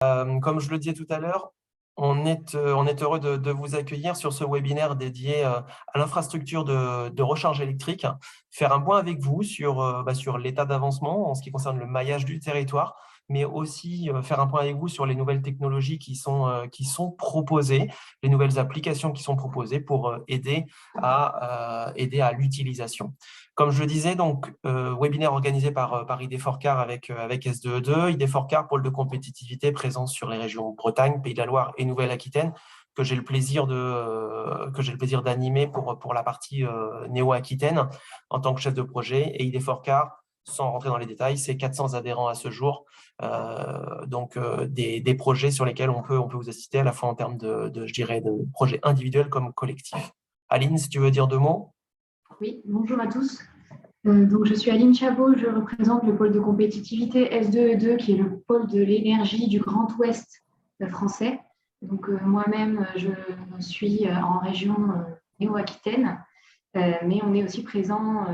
Comme je le disais tout à l'heure, on est heureux de vous accueillir sur ce webinaire dédié à l'infrastructure de recharge électrique, faire un point avec vous sur l'état d'avancement en ce qui concerne le maillage du territoire, mais aussi faire un point avec vous sur les nouvelles technologies qui sont proposées, les nouvelles applications qui sont proposées pour aider à l'utilisation. Comme je le disais, donc, webinaire organisé par ID4CAR avec S2E2, ID4CAR, pôle de compétitivité présent sur les régions Bretagne, Pays de la Loire et Nouvelle-Aquitaine, que j'ai le plaisir d'animer pour la partie néo-aquitaine en tant que chef de projet. Et ID4CAR, sans rentrer dans les détails, c'est 400 adhérents à ce jour, des projets sur lesquels on peut vous assister à la fois en termes je dirais, de projets individuels comme collectifs. Aline, si tu veux dire deux mots. Oui, bonjour à tous. Donc, je suis Aline Chabot, je représente le pôle de compétitivité S2E2, qui est le pôle de l'énergie du Grand Ouest français. Donc, moi-même, je suis en région néo-aquitaine, mais on est aussi présent,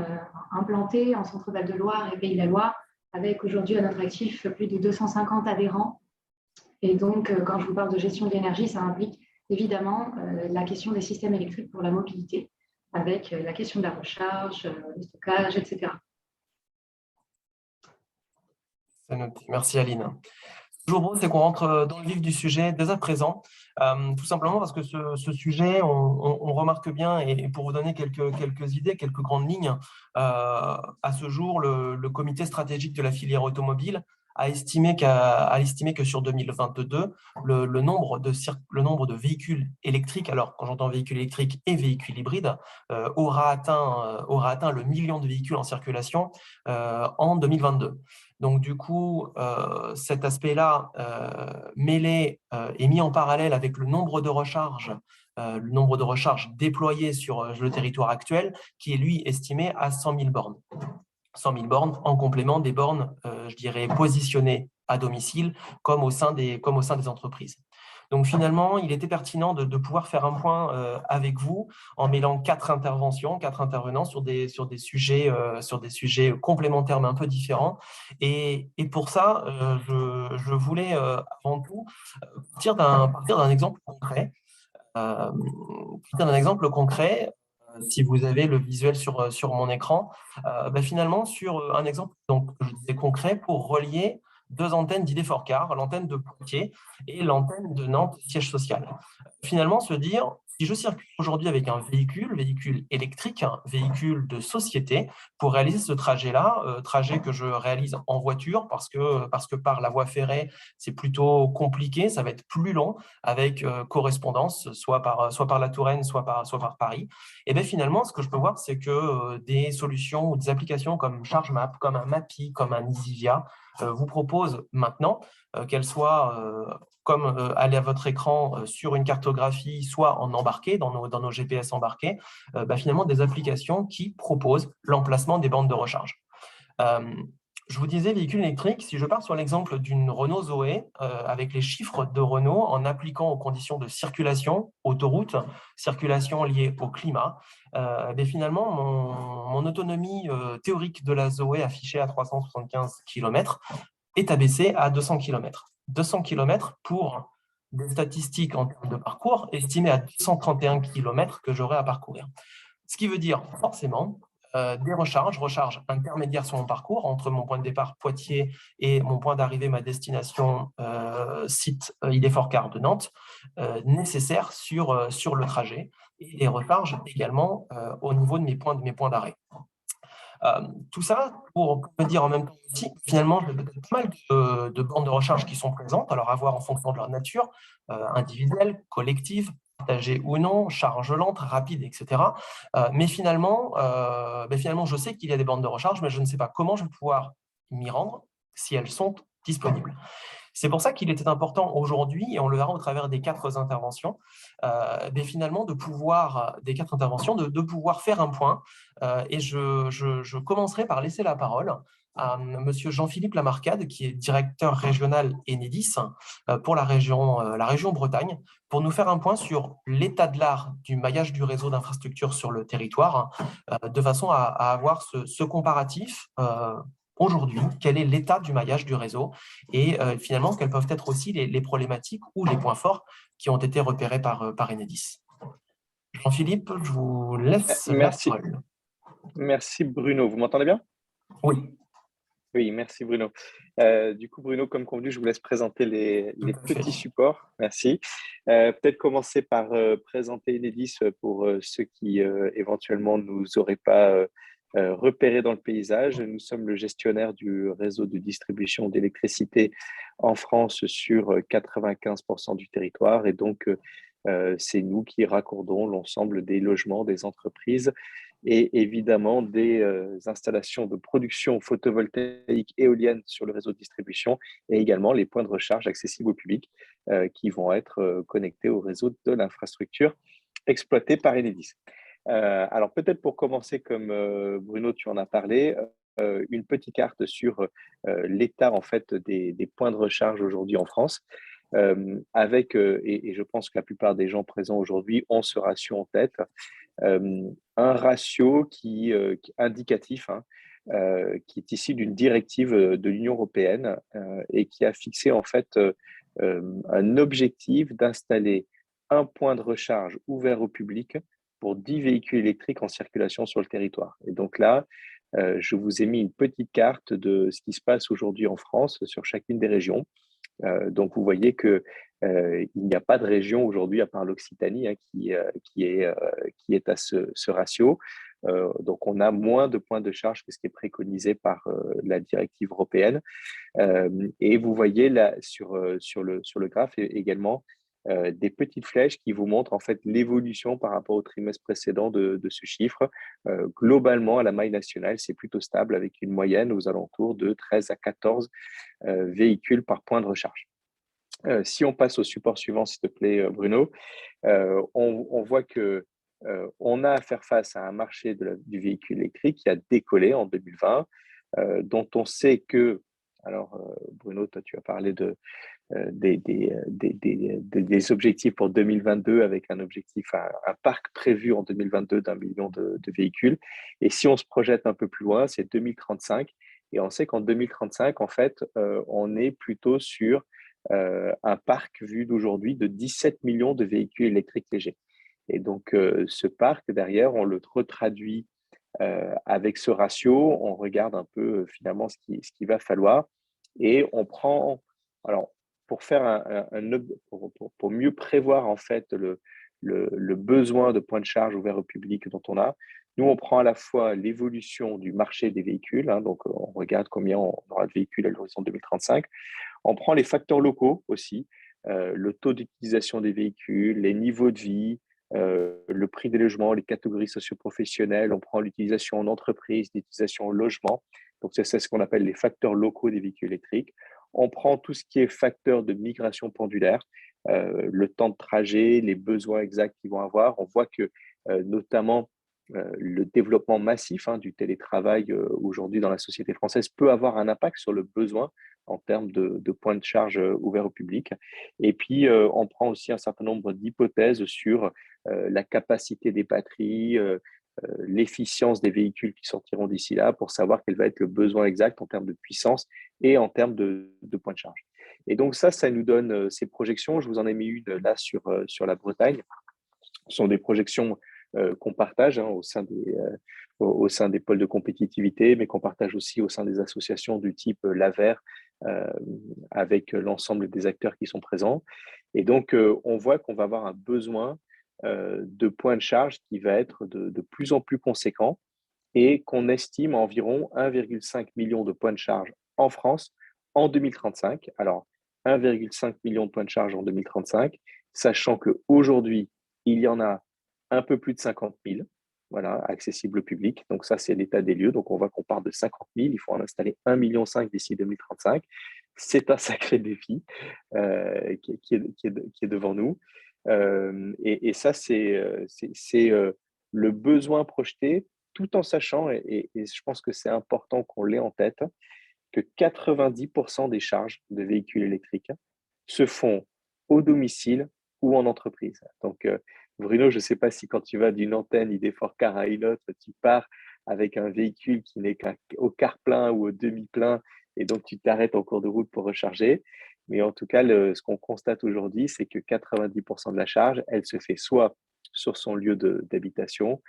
implanté en Centre-Val de Loire et Pays de la Loire, avec aujourd'hui à notre actif plus de 250 adhérents. Et donc, quand je vous parle de gestion de l'énergie, ça implique évidemment la question des systèmes électriques pour la mobilité, avec la question de la recharge, le stockage, etc. C'est noté. Merci Aline. Toujours beau, c'est qu'on rentre dans le vif du sujet dès à présent, tout simplement parce que ce sujet, on remarque bien, et pour vous donner quelques idées, quelques grandes lignes, à ce jour, le comité stratégique de la filière automobile a estimé que sur 2022, le nombre de véhicules électriques, alors quand j'entends véhicules électriques et véhicules hybrides, aura atteint le million de véhicules en circulation en 2022. Donc, du coup, cet aspect-là mêlé et mis en parallèle avec le nombre de recharges déployées sur le territoire actuel, qui est, lui, estimé à 100 000 bornes. 100 000 bornes en complément des bornes, je dirais, positionnées à domicile comme au sein des entreprises. Donc finalement, il était pertinent de pouvoir faire un point avec vous en mêlant quatre intervenants sur des sujets complémentaires mais un peu différents. Et pour ça, je voulais avant tout partir d'un exemple concret. Si vous avez le visuel sur mon écran, finalement sur un exemple donc, je disais concret pour relier deux antennes d'ID4CAR, l'antenne de Poitiers et l'antenne de Nantes, siège social. Finalement, se dire, si je circule aujourd'hui avec un véhicule électrique, un véhicule de société, pour réaliser ce trajet-là, trajet que je réalise en voiture parce que par la voie ferrée, c'est plutôt compliqué, ça va être plus long avec correspondance, soit par la Touraine, soit par Paris. Et bien finalement, ce que je peux voir, c'est que des solutions ou des applications comme ChargeMap, comme un Mappy, comme un EasyVia vous proposent maintenant, qu'elles soient comme aller à votre écran sur une cartographie, soit en embarqué, dans nos GPS embarqués, finalement des applications qui proposent l'emplacement des bandes de recharge. Je vous disais véhicule électrique, si je pars sur l'exemple d'une Renault Zoé, avec les chiffres de Renault, en appliquant aux conditions de circulation, autoroute, circulation liée au climat, finalement, mon autonomie théorique de la Zoé affichée à 375 km est abaissée à 200 km. 200 km pour des statistiques en termes de parcours estimées à 231 km que j'aurai à parcourir. Ce qui veut dire forcément des recharges intermédiaires sur mon parcours entre mon point de départ Poitiers et mon point d'arrivée, ma destination site ID4CAR de Nantes, nécessaires sur le trajet et les recharges également au niveau de mes points d'arrêt. Tout ça pour me dire en même temps aussi, finalement, j'ai peut-être pas mal de bornes de recharge qui sont présentes, alors à voir en fonction de leur nature, individuelle, collective, partagée ou non, charge lente, rapide, etc. Mais finalement, je sais qu'il y a des bornes de recharge, mais je ne sais pas comment je vais pouvoir m'y rendre si elles sont disponibles. C'est pour ça qu'il était important aujourd'hui, et on le verra au travers des quatre interventions, finalement de pouvoir faire un point. Et je commencerai par laisser la parole à Monsieur Jean-Philippe Lamarcade, qui est directeur régional Enedis pour la région Bretagne, pour nous faire un point sur l'état de l'art du maillage du réseau d'infrastructures sur le territoire, de façon à avoir ce comparatif aujourd'hui, quel est l'état du maillage du réseau et finalement, quelles peuvent être aussi les problématiques ou les points forts qui ont été repérés par Enedis. Jean-Philippe, je vous laisse la Merci. parole. Merci Bruno. Vous m'entendez bien? Oui. Oui, merci Bruno. Du coup, Bruno, comme convenu, je vous laisse présenter les Tout à fait. petits supports. Merci. Peut-être commencer par présenter Enedis pour ceux qui éventuellement ne nous auraient pas repérés dans le paysage. Nous sommes le gestionnaire du réseau de distribution d'électricité en France sur 95% du territoire. Et donc, c'est nous qui raccordons l'ensemble des logements, des entreprises et évidemment des installations de production photovoltaïque éolienne sur le réseau de distribution et également les points de recharge accessibles au public qui vont être connectés au réseau de l'infrastructure exploitée par Enedis. Alors peut-être pour commencer, comme Bruno, tu en as parlé, une petite carte sur l'état en fait des points de recharge aujourd'hui en France. Et je pense que la plupart des gens présents aujourd'hui ont ce ratio en tête, un ratio qui indicatif, hein, qui est issu d'une directive de l'Union européenne et qui a fixé en fait un objectif d'installer un point de recharge ouvert au public pour 10 véhicules électriques en circulation sur le territoire. Et donc là, je vous ai mis une petite carte de ce qui se passe aujourd'hui en France sur chacune des régions. Donc, vous voyez que il n'y a pas de région aujourd'hui, à part l'Occitanie, hein, qui est à ce ratio. Donc, on a moins de points de charge que ce qui est préconisé par la directive européenne. Et vous voyez là sur le graphe également des petites flèches qui vous montrent en fait l'évolution par rapport au trimestre précédent de ce chiffre. Globalement, à la maille nationale, c'est plutôt stable avec une moyenne aux alentours de 13 à 14 véhicules par point de recharge. Si on passe au support suivant, s'il te plaît, Bruno, on voit que on a à faire face à un marché du véhicule électrique qui a décollé en 2020, dont on sait que, alors Bruno, toi tu as parlé des objectifs pour 2022 avec un objectif, un parc prévu en 2022 d'1 million de véhicules. Et si on se projette un peu plus loin, c'est 2035. Et on sait qu'en 2035, en fait, on est plutôt sur un parc vu d'aujourd'hui de 17 millions de véhicules électriques légers. Et donc, ce parc, derrière, on le retraduit avec ce ratio, on regarde un peu finalement ce qu'il va falloir et on prend, alors pour faire pour mieux prévoir en fait le besoin de points de charge ouverts au public dont on a, nous on prend à la fois l'évolution du marché des véhicules, hein, donc on regarde combien on aura de véhicules à l'horizon 2035, on prend les facteurs locaux aussi, le taux d'utilisation des véhicules, les niveaux de vie, le prix des logements, les catégories socio-professionnelles, on prend l'utilisation en entreprise, l'utilisation en logement. Donc, c'est ce qu'on appelle les facteurs locaux des véhicules électriques. On prend tout ce qui est facteur de migration pendulaire, le temps de trajet, les besoins exacts qu'ils vont avoir. On voit que, notamment, le développement massif du télétravail aujourd'hui dans la société française peut avoir un impact sur le besoin en termes de points de charge ouverts au public. Et puis, on prend aussi un certain nombre d'hypothèses sur la capacité des batteries, l'efficience des véhicules qui sortiront d'ici là pour savoir quel va être le besoin exact en termes de puissance et en termes de points de charge. Et donc ça nous donne ces projections. Je vous en ai mis une là sur la Bretagne. Ce sont des projections qu'on partage au sein des pôles de compétitivité, mais qu'on partage aussi au sein des associations du type l'AVER, avec l'ensemble des acteurs qui sont présents. Et donc, on voit qu'on va avoir un besoin de points de charge qui va être de plus en plus conséquent et qu'on estime à environ 1,5 million de points de charge en France en 2035. Alors, 1,5 million de points de charge en 2035, sachant qu'aujourd'hui, il y en a un peu plus de 50 000, voilà, accessibles au public. Donc ça, c'est l'état des lieux. Donc on voit qu'on part de 50 000, il faut en installer 1,5 million d'ici 2035. C'est un sacré défi qui est devant nous. Et ça, c'est le besoin projeté, tout en sachant, et je pense que c'est important qu'on l'ait en tête, que 90% des charges de véhicules électriques se font au domicile ou en entreprise. Donc, Bruno, je ne sais pas si quand tu vas d'une antenne ID4Car à une autre, tu pars avec un véhicule qui n'est qu'au quart plein ou au demi-plein, et donc tu t'arrêtes en cours de route pour recharger. Mais en tout cas, ce qu'on constate aujourd'hui, c'est que 90% de la charge, elle se fait soit sur son lieu d'habitation,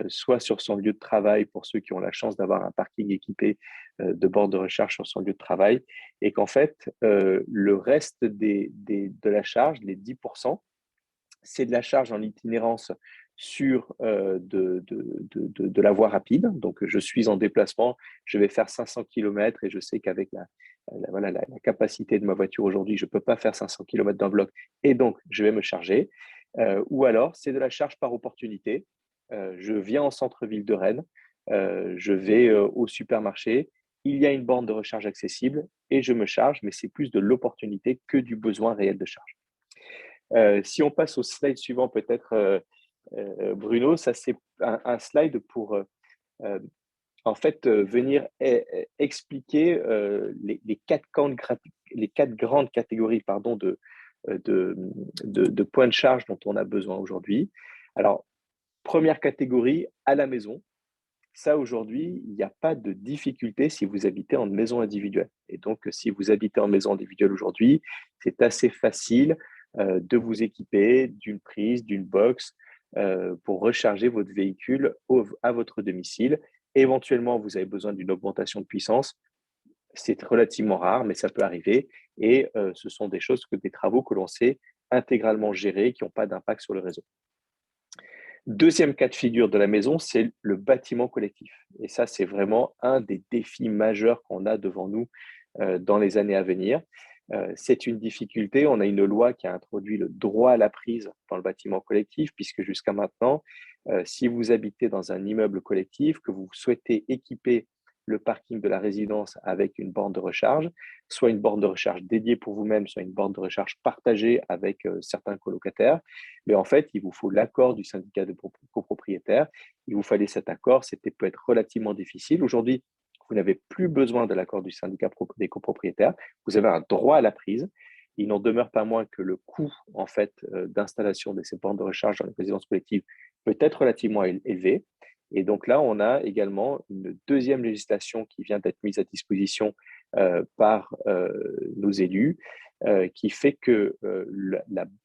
soit sur son lieu de travail pour ceux qui ont la chance d'avoir un parking équipé de bornes de recharge sur son lieu de travail, et qu'en fait, le reste de la charge, les 10%, c'est de la charge en itinérance sur de la voie rapide. Donc, je suis en déplacement, je vais faire 500 km et je sais qu'avec voilà, la capacité de ma voiture aujourd'hui, je ne peux pas faire 500 km d'un bloc et donc je vais me charger. Ou alors, c'est de la charge par opportunité. Je viens en centre-ville de Rennes, je vais au supermarché, il y a une borne de recharge accessible et je me charge, mais c'est plus de l'opportunité que du besoin réel de charge. Si on passe au slide suivant, peut-être, Bruno, ça c'est un slide pour en fait venir expliquer les quatre grandes catégories pardon, de points de charge dont on a besoin aujourd'hui. Alors, première catégorie, à la maison. Ça, aujourd'hui, il n'y a pas de difficulté si vous habitez en maison individuelle. Et donc, si vous habitez en maison individuelle aujourd'hui, c'est assez facile de vous équiper d'une prise, d'une box pour recharger votre véhicule à votre domicile. Éventuellement, vous avez besoin d'une augmentation de puissance. C'est relativement rare, mais ça peut arriver. Et ce sont des travaux que l'on sait intégralement gérer, qui n'ont pas d'impact sur le réseau. Deuxième cas de figure de la maison, c'est le bâtiment collectif. Et ça, c'est vraiment un des défis majeurs qu'on a devant nous dans les années à venir. C'est une difficulté. On a une loi qui a introduit le droit à la prise dans le bâtiment collectif, puisque jusqu'à maintenant, si vous habitez dans un immeuble collectif, que vous souhaitez équiper le parking de la résidence avec une borne de recharge, soit une borne de recharge dédiée pour vous-même, soit une borne de recharge partagée avec certains colocataires. Mais en fait, il vous faut l'accord du syndicat de copropriétaires. Il vous fallait cet accord, c'était peut être relativement difficile. Aujourd'hui, vous n'avez plus besoin de l'accord du syndicat des copropriétaires. Vous avez un droit à la prise. Il n'en demeure pas moins que le coût en fait d'installation de ces bornes de recharge dans les résidences collectives peut être relativement élevé. Et donc là, on a également une deuxième législation qui vient d'être mise à disposition par nos élus, qui fait que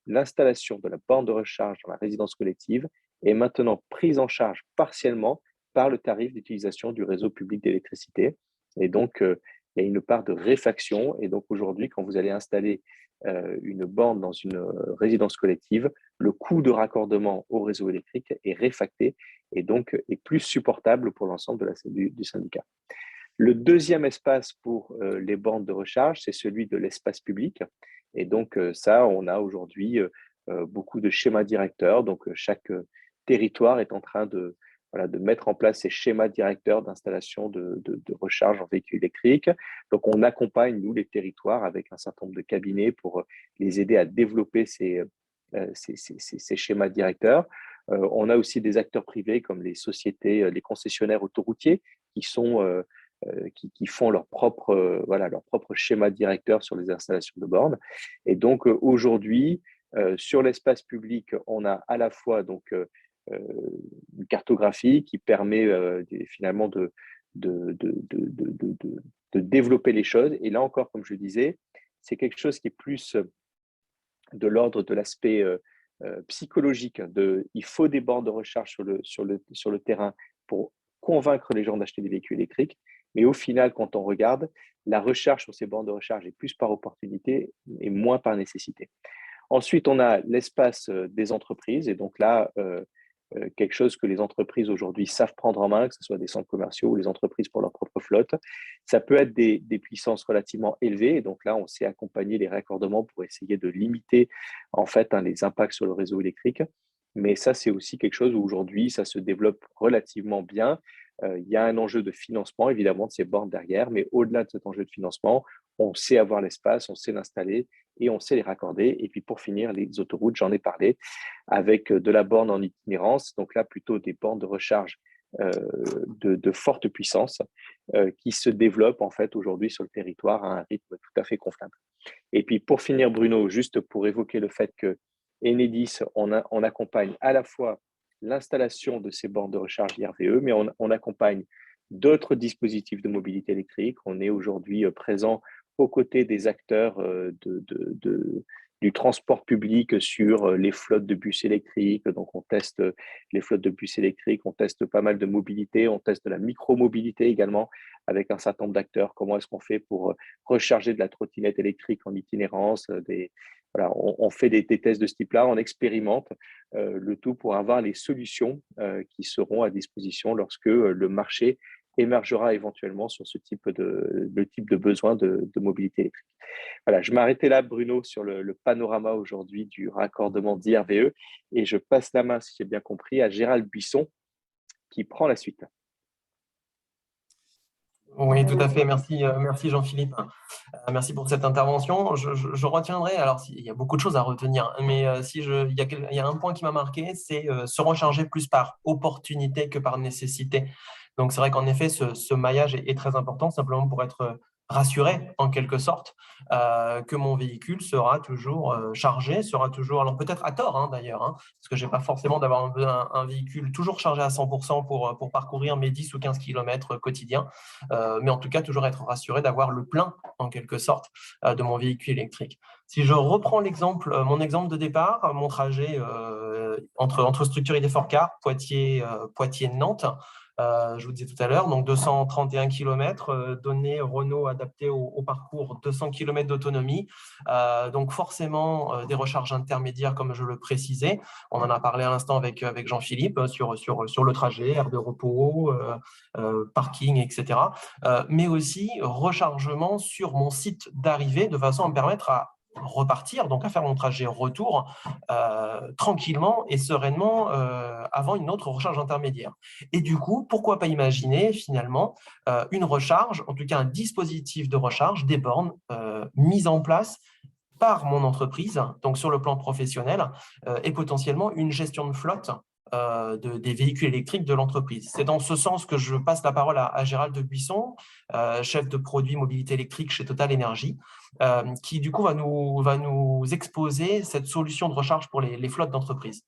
l'installation de la borne de recharge dans la résidence collective est maintenant prise en charge partiellement par le tarif d'utilisation du réseau public d'électricité. Et donc, il y a une part de réfaction. Et donc, aujourd'hui, quand vous allez installer une borne dans une résidence collective, le coût de raccordement au réseau électrique est réfacté et donc est plus supportable pour l'ensemble du syndicat. Le deuxième espace pour les bornes de recharge, c'est celui de l'espace public. Et donc, ça, on a aujourd'hui beaucoup de schémas directeurs. Donc, chaque territoire est en train de mettre en place ces schémas directeurs d'installation de recharge en véhicule électrique. Donc, on accompagne, nous, les territoires avec un certain nombre de cabinets pour les aider à développer ces schémas directeurs. On a aussi des acteurs privés comme les sociétés, les concessionnaires autoroutiers qui font leur propre schéma directeur sur les installations de bornes. Et donc, aujourd'hui, sur l'espace public, on a à la fois donc, une cartographie qui permet finalement de développer les choses. Et là encore, comme je le disais, c'est quelque chose qui est plus de l'ordre de l'aspect psychologique. Il faut des bornes de recharge sur le terrain pour convaincre les gens d'acheter des véhicules électriques. Mais au final, quand on regarde, la recharge sur ces bornes de recharge est plus par opportunité et moins par nécessité. Ensuite, on a l'espace des entreprises. Et donc là, quelque chose que les entreprises aujourd'hui savent prendre en main, que ce soit des centres commerciaux ou les entreprises pour leur propre flotte. Ça peut être des puissances relativement élevées. Et donc là, on sait accompagner les raccordements pour essayer de limiter en fait les impacts sur le réseau électrique. Mais ça, c'est aussi quelque chose où aujourd'hui, ça se développe relativement bien. Il y a un enjeu de financement, évidemment, de ces bornes derrière. Mais au-delà de cet enjeu de financement, on sait avoir l'espace, on sait l'installer et on sait les raccorder. Et puis pour finir, les autoroutes, j'en ai parlé, avec de la borne en itinérance, donc là plutôt des bornes de recharge de forte puissance qui se développent en fait aujourd'hui sur le territoire à un rythme tout à fait convenable. Et puis pour finir, Bruno, juste pour évoquer le fait que Enedis, on accompagne à la fois l'installation de ces bornes de recharge IRVE, mais on accompagne d'autres dispositifs de mobilité électrique. On est aujourd'hui présent aux côtés des acteurs du transport public sur les flottes de bus électriques. Donc, on teste les flottes de bus électriques, on teste pas mal de mobilité, on teste de la micro-mobilité également avec un certain nombre d'acteurs. Comment est-ce qu'on fait pour recharger de la trottinette électrique en itinérance, voilà, on fait des tests de ce type-là, on expérimente le tout pour avoir les solutions qui seront à disposition lorsque le marché émergera éventuellement sur le type de besoin de mobilité électrique. Voilà, je m'arrêtais là, Bruno, sur le panorama aujourd'hui du raccordement d'IRVE et je passe la main, si j'ai bien compris, à Gérald Buisson qui prend la suite. Oui, tout à fait. Merci Jean-Philippe. Merci pour cette intervention. Je retiendrai, alors il y a beaucoup de choses à retenir, mais il y a un point qui m'a marqué, c'est se recharger plus par opportunité que par nécessité. Donc c'est vrai qu'en effet, ce maillage est très important, simplement pour être rassuré en quelque sorte que mon véhicule sera toujours chargé, sera toujours, alors peut-être à tort d'ailleurs, parce que je n'ai pas forcément d'avoir un véhicule toujours chargé à 100% pour parcourir mes 10 ou 15 km quotidiens, mais en tout cas toujours être rassuré d'avoir le plein en quelque sorte de mon véhicule électrique. Si je reprends mon exemple de départ, mon trajet entre structure Idefort-Car, Poitiers-Nantes, je vous disais tout à l'heure, donc 231 km, données Renault adaptées au parcours, 200 km d'autonomie, donc forcément des recharges intermédiaires comme je le précisais. On en a parlé à l'instant avec Jean-Philippe sur le trajet, aire de repos, parking, etc. Mais aussi rechargement sur mon site d'arrivée de façon à me permettre à repartir, donc à faire mon trajet retour tranquillement et sereinement avant une autre recharge intermédiaire. Et du coup, pourquoi pas imaginer finalement une recharge, en tout cas un dispositif de recharge, des bornes mises en place par mon entreprise, donc sur le plan professionnel, et potentiellement une gestion de flotte des véhicules électriques de l'entreprise. C'est dans ce sens que je passe la parole à Gérald Buisson, chef de produit mobilité électrique chez Total Energy, qui du coup va nous exposer cette solution de recharge pour les flottes d'entreprise.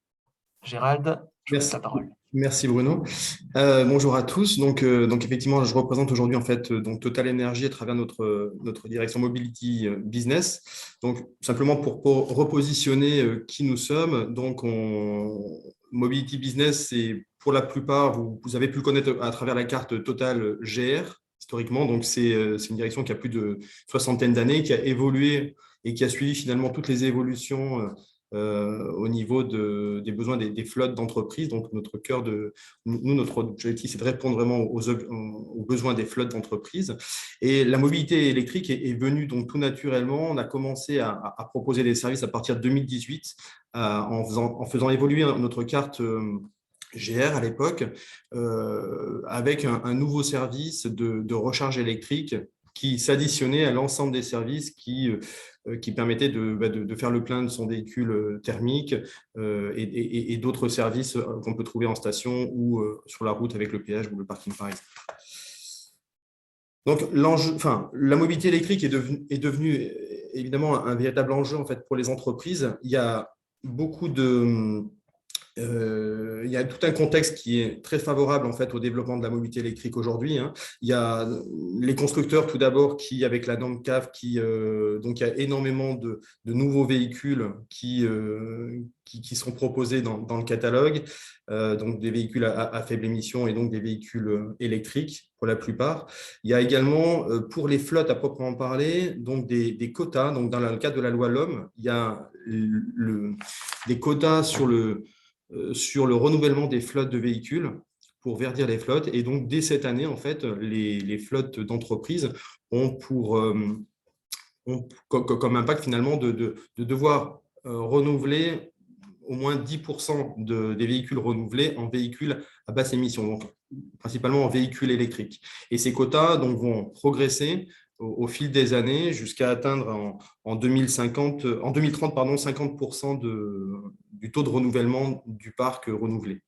Gérald, je vous laisse la parole. Merci Bruno. Bonjour à tous. Donc effectivement, je représente aujourd'hui en fait donc Total Energy à travers notre direction Mobility Business. Donc simplement pour repositionner qui nous sommes. Donc Mobility Business, c'est pour la plupart, vous avez pu le connaître à travers la carte Total GR historiquement. Donc c'est une direction qui a plus de soixantaine d'années, qui a évolué et qui a suivi finalement toutes les évolutions au niveau des besoins des flottes d'entreprises. Donc, notre objectif, c'est de répondre vraiment aux besoins des flottes d'entreprises. Et la mobilité électrique est venue donc tout naturellement. On a commencé à proposer des services à partir de 2018 en faisant évoluer notre carte GR à l'époque avec un nouveau service de recharge électrique qui s'additionnait à l'ensemble des services qui permettait de faire le plein de son véhicule thermique et d'autres services qu'on peut trouver en station ou sur la route avec le péage ou le parking par exemple. Donc, la mobilité électrique est devenue évidemment un véritable enjeu en fait, pour les entreprises. Il y a il y a tout un contexte qui est très favorable en fait au développement de la mobilité électrique aujourd'hui. Il y a les constructeurs tout d'abord qui, avec la norme CAF, donc il y a énormément de nouveaux véhicules qui sont proposés dans le catalogue, donc des véhicules à faible émission et donc des véhicules électriques pour la plupart. Il y a également pour les flottes à proprement parler donc des quotas. Donc dans le cadre de la loi LOM, il y a des quotas sur le renouvellement des flottes de véhicules pour verdir les flottes. Et donc, dès cette année, en fait, les flottes d'entreprises ont comme impact finalement de devoir renouveler au moins 10% des véhicules renouvelés en véhicules à basse émission, donc principalement en véhicules électriques. Et ces quotas donc, vont progresser au fil des années jusqu'à atteindre en 2030 50% du taux de renouvellement du parc renouvelé.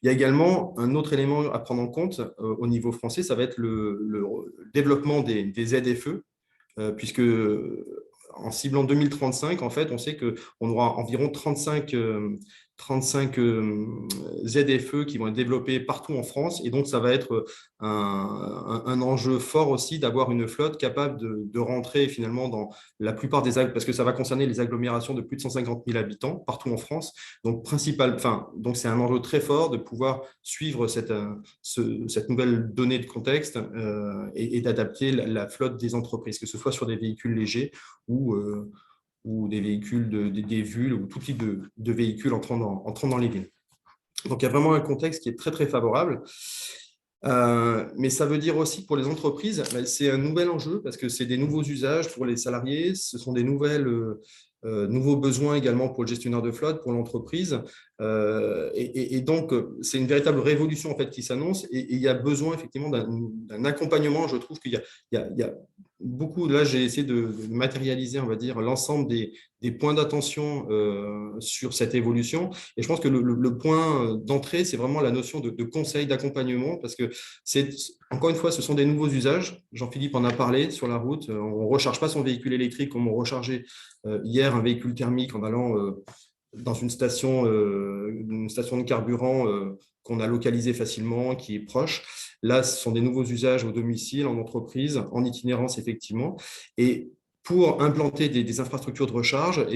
Il y a également un autre élément à prendre en compte au niveau français, ça va être le développement des ZFE, puisque en ciblant 2035, en fait, on sait qu'on aura environ 35 35 ZFE qui vont être développés partout en France. Et donc, ça va être un enjeu fort aussi d'avoir une flotte capable de rentrer finalement dans la plupart des parce que ça va concerner les agglomérations de plus de 150 000 habitants partout en France. Donc, donc c'est un enjeu très fort de pouvoir suivre cette nouvelle donnée de contexte et d'adapter la flotte des entreprises, que ce soit sur des véhicules légers ou des véhicules, des VUL ou tout type de véhicules entrant dans les villes. Donc, il y a vraiment un contexte qui est très, très favorable. Mais ça veut dire aussi que pour les entreprises, c'est un nouvel enjeu parce que c'est des nouveaux usages pour les salariés, ce sont des nouveaux besoins également pour le gestionnaire de flotte, pour l'entreprise. Et donc, c'est une véritable révolution en fait, qui s'annonce et il y a besoin effectivement d'un accompagnement. Je trouve qu'il y a beaucoup, là j'ai essayé de matérialiser, on va dire, l'ensemble des points d'attention sur cette évolution. Et je pense que le point d'entrée, c'est vraiment la notion de conseil, d'accompagnement, parce que encore une fois, ce sont des nouveaux usages. Jean-Philippe en a parlé sur la route. On ne recharge pas son véhicule électrique comme on rechargeait hier un véhicule thermique en allant dans une station de carburant qu'on a localisée facilement, qui est proche. Là, ce sont des nouveaux usages au domicile, en entreprise, en itinérance, effectivement. Et pour implanter des infrastructures de recharge,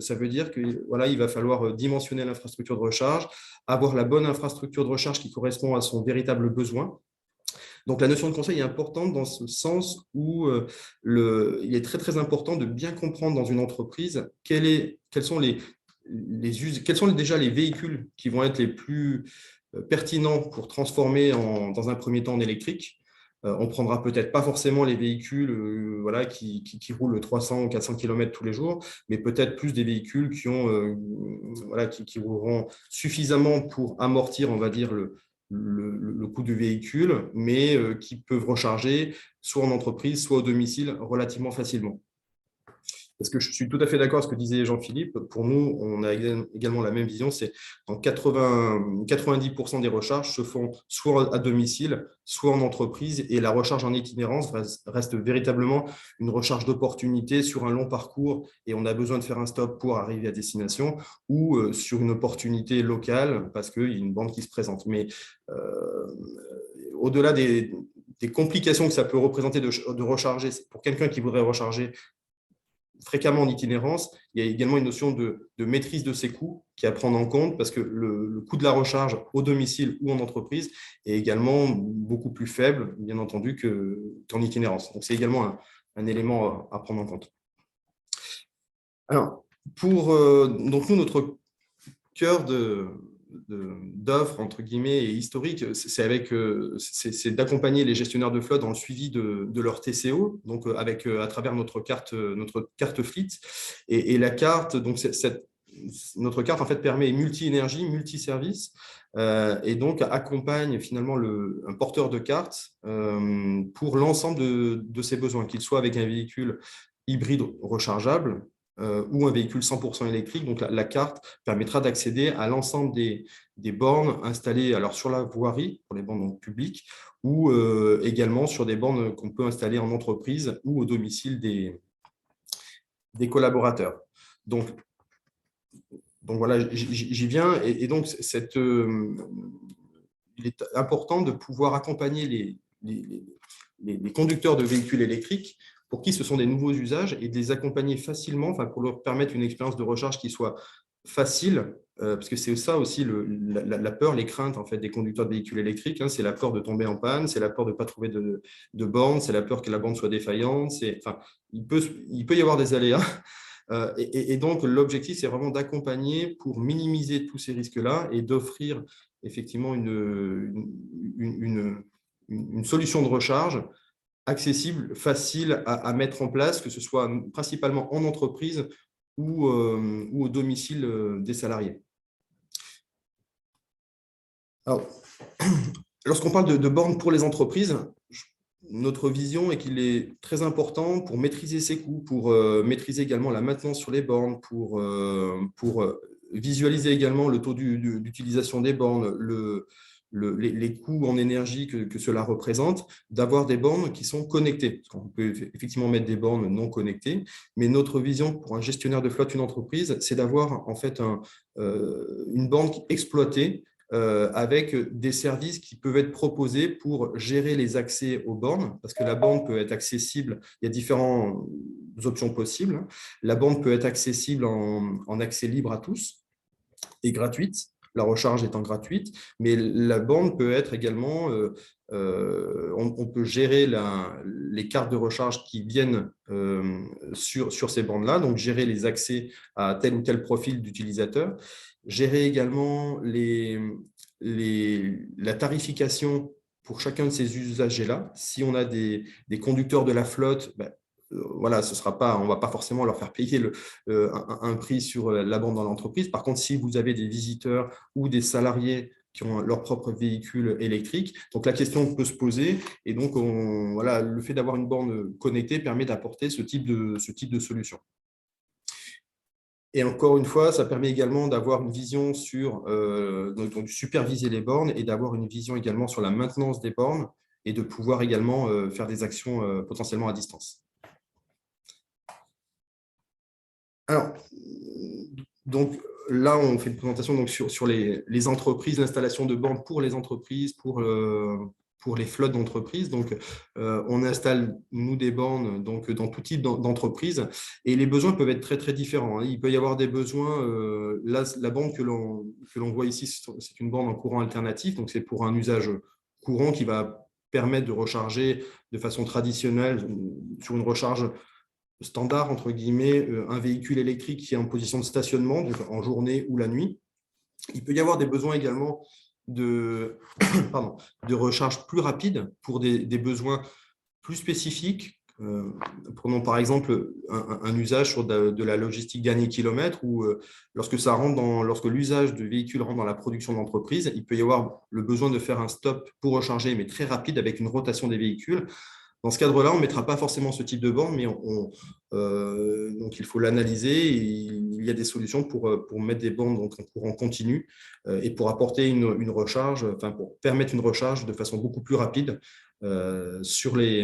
ça veut dire que voilà, il va falloir dimensionner l'infrastructure de recharge, avoir la bonne infrastructure de recharge qui correspond à son véritable besoin. Donc, la notion de conseil est importante dans ce sens où il est très, très important de bien comprendre dans une entreprise quels sont déjà les véhicules qui vont être les plus pertinents pour transformer dans un premier temps en électrique. On ne prendra peut-être pas forcément les véhicules qui roulent 300 ou 400 km tous les jours, mais peut-être plus des véhicules qui rouleront suffisamment pour amortir, on va dire, le coût du véhicule, mais qui peuvent recharger soit en entreprise, soit au domicile relativement facilement. Parce que je suis tout à fait d'accord avec ce que disait Jean-Philippe. Pour nous, on a également la même vision, c'est dans 90% des recharges se font soit à domicile, soit en entreprise, et la recharge en itinérance reste véritablement une recharge d'opportunité sur un long parcours, et on a besoin de faire un stop pour arriver à destination, ou sur une opportunité locale, parce qu'il y a une bande qui se présente. Mais au-delà des complications que ça peut représenter de recharger, pour quelqu'un qui voudrait recharger fréquemment en itinérance, il y a également une notion de maîtrise de ses coûts qui est à prendre en compte parce que le coût de la recharge au domicile ou en entreprise est également beaucoup plus faible, bien entendu, qu'en itinérance. Donc, c'est également un élément à prendre en compte. Alors, donc nous, notre cœur d'offre, entre guillemets, et historique, c'est d'accompagner les gestionnaires de flotte dans le suivi de leur TCO, donc à travers notre carte fleet. Et la carte, donc notre carte en fait permet multi-énergie, multi-service, et donc accompagne finalement un porteur de carte pour l'ensemble de ses besoins, qu'il soit avec un véhicule hybride rechargeable, ou un véhicule 100% électrique. Donc, la carte permettra d'accéder à l'ensemble des bornes installées alors, sur la voirie, pour les bornes donc, publiques, ou également sur des bornes qu'on peut installer en entreprise ou au domicile des collaborateurs. Donc voilà, j'y viens. Et donc, il est important de pouvoir accompagner les conducteurs de véhicules électriques pour qui ce sont des nouveaux usages et de les accompagner facilement, pour leur permettre une expérience de recharge qui soit facile, parce que c'est ça aussi la peur, les craintes en fait, des conducteurs de véhicules électriques. C'est la peur de tomber en panne, c'est la peur de ne pas trouver de borne, c'est la peur que la borne soit défaillante. Il peut y avoir des aléas. Et donc, l'objectif, c'est vraiment d'accompagner pour minimiser tous ces risques-là et d'offrir effectivement une solution de recharge accessible, facile à mettre en place, que ce soit principalement en entreprise ou au domicile des salariés. Alors, lorsqu'on parle de bornes pour les entreprises, notre vision est qu'il est très important pour maîtriser ses coûts, pour maîtriser également la maintenance sur les bornes, pour visualiser également le taux d'utilisation des bornes, les coûts en énergie que cela représente, d'avoir des bornes qui sont connectées. Parce qu'on peut effectivement mettre des bornes non connectées, mais notre vision pour un gestionnaire de flotte, une entreprise, c'est d'avoir en fait une borne exploitée avec des services qui peuvent être proposés pour gérer les accès aux bornes, parce que la borne peut être accessible, il y a différentes options possibles. La borne peut être accessible en accès libre à tous et gratuite, la recharge étant gratuite, mais la borne peut être également, on peut gérer les cartes de recharge qui viennent sur ces bornes-là, donc gérer les accès à tel ou tel profil d'utilisateur, gérer également la tarification pour chacun de ces usagers-là. Si on a des conducteurs de la flotte, voilà, on ne va pas forcément leur faire payer un prix sur la borne dans l'entreprise. Par contre, si vous avez des visiteurs ou des salariés qui ont leur propre véhicule électrique, donc la question peut se poser. Et donc, voilà, le fait d'avoir une borne connectée permet d'apporter ce type de solution. Et encore une fois, ça permet également d'avoir une vision donc superviser les bornes et d'avoir une vision également sur la maintenance des bornes et de pouvoir également faire des actions potentiellement à distance. Alors, donc là, on fait une présentation donc, sur les entreprises, l'installation de bornes pour les entreprises, pour les flottes d'entreprises. Donc, on installe, nous, des bornes donc, dans tout type d'entreprise et les besoins peuvent être très, très différents. Il peut y avoir des besoins, là, la borne que l'on voit ici, c'est une borne en courant alternatif, donc c'est pour un usage courant qui va permettre de recharger de façon traditionnelle sur une recharge standard, entre guillemets, un véhicule électrique qui est en position de stationnement en journée ou la nuit. Il peut y avoir des besoins également de recharge plus rapide pour des besoins plus spécifiques. Prenons par exemple un usage sur de la logistique dernier kilomètre où lorsque l'usage de véhicule rentre dans la production d'entreprise, il peut y avoir le besoin de faire un stop pour recharger, mais très rapide avec une rotation des véhicules. Dans ce cadre-là, on ne mettra pas forcément ce type de borne, mais donc il faut l'analyser. Il y a des solutions pour mettre des bornes donc, en courant continu et pour apporter une recharge, pour permettre une recharge de façon beaucoup plus rapide sur les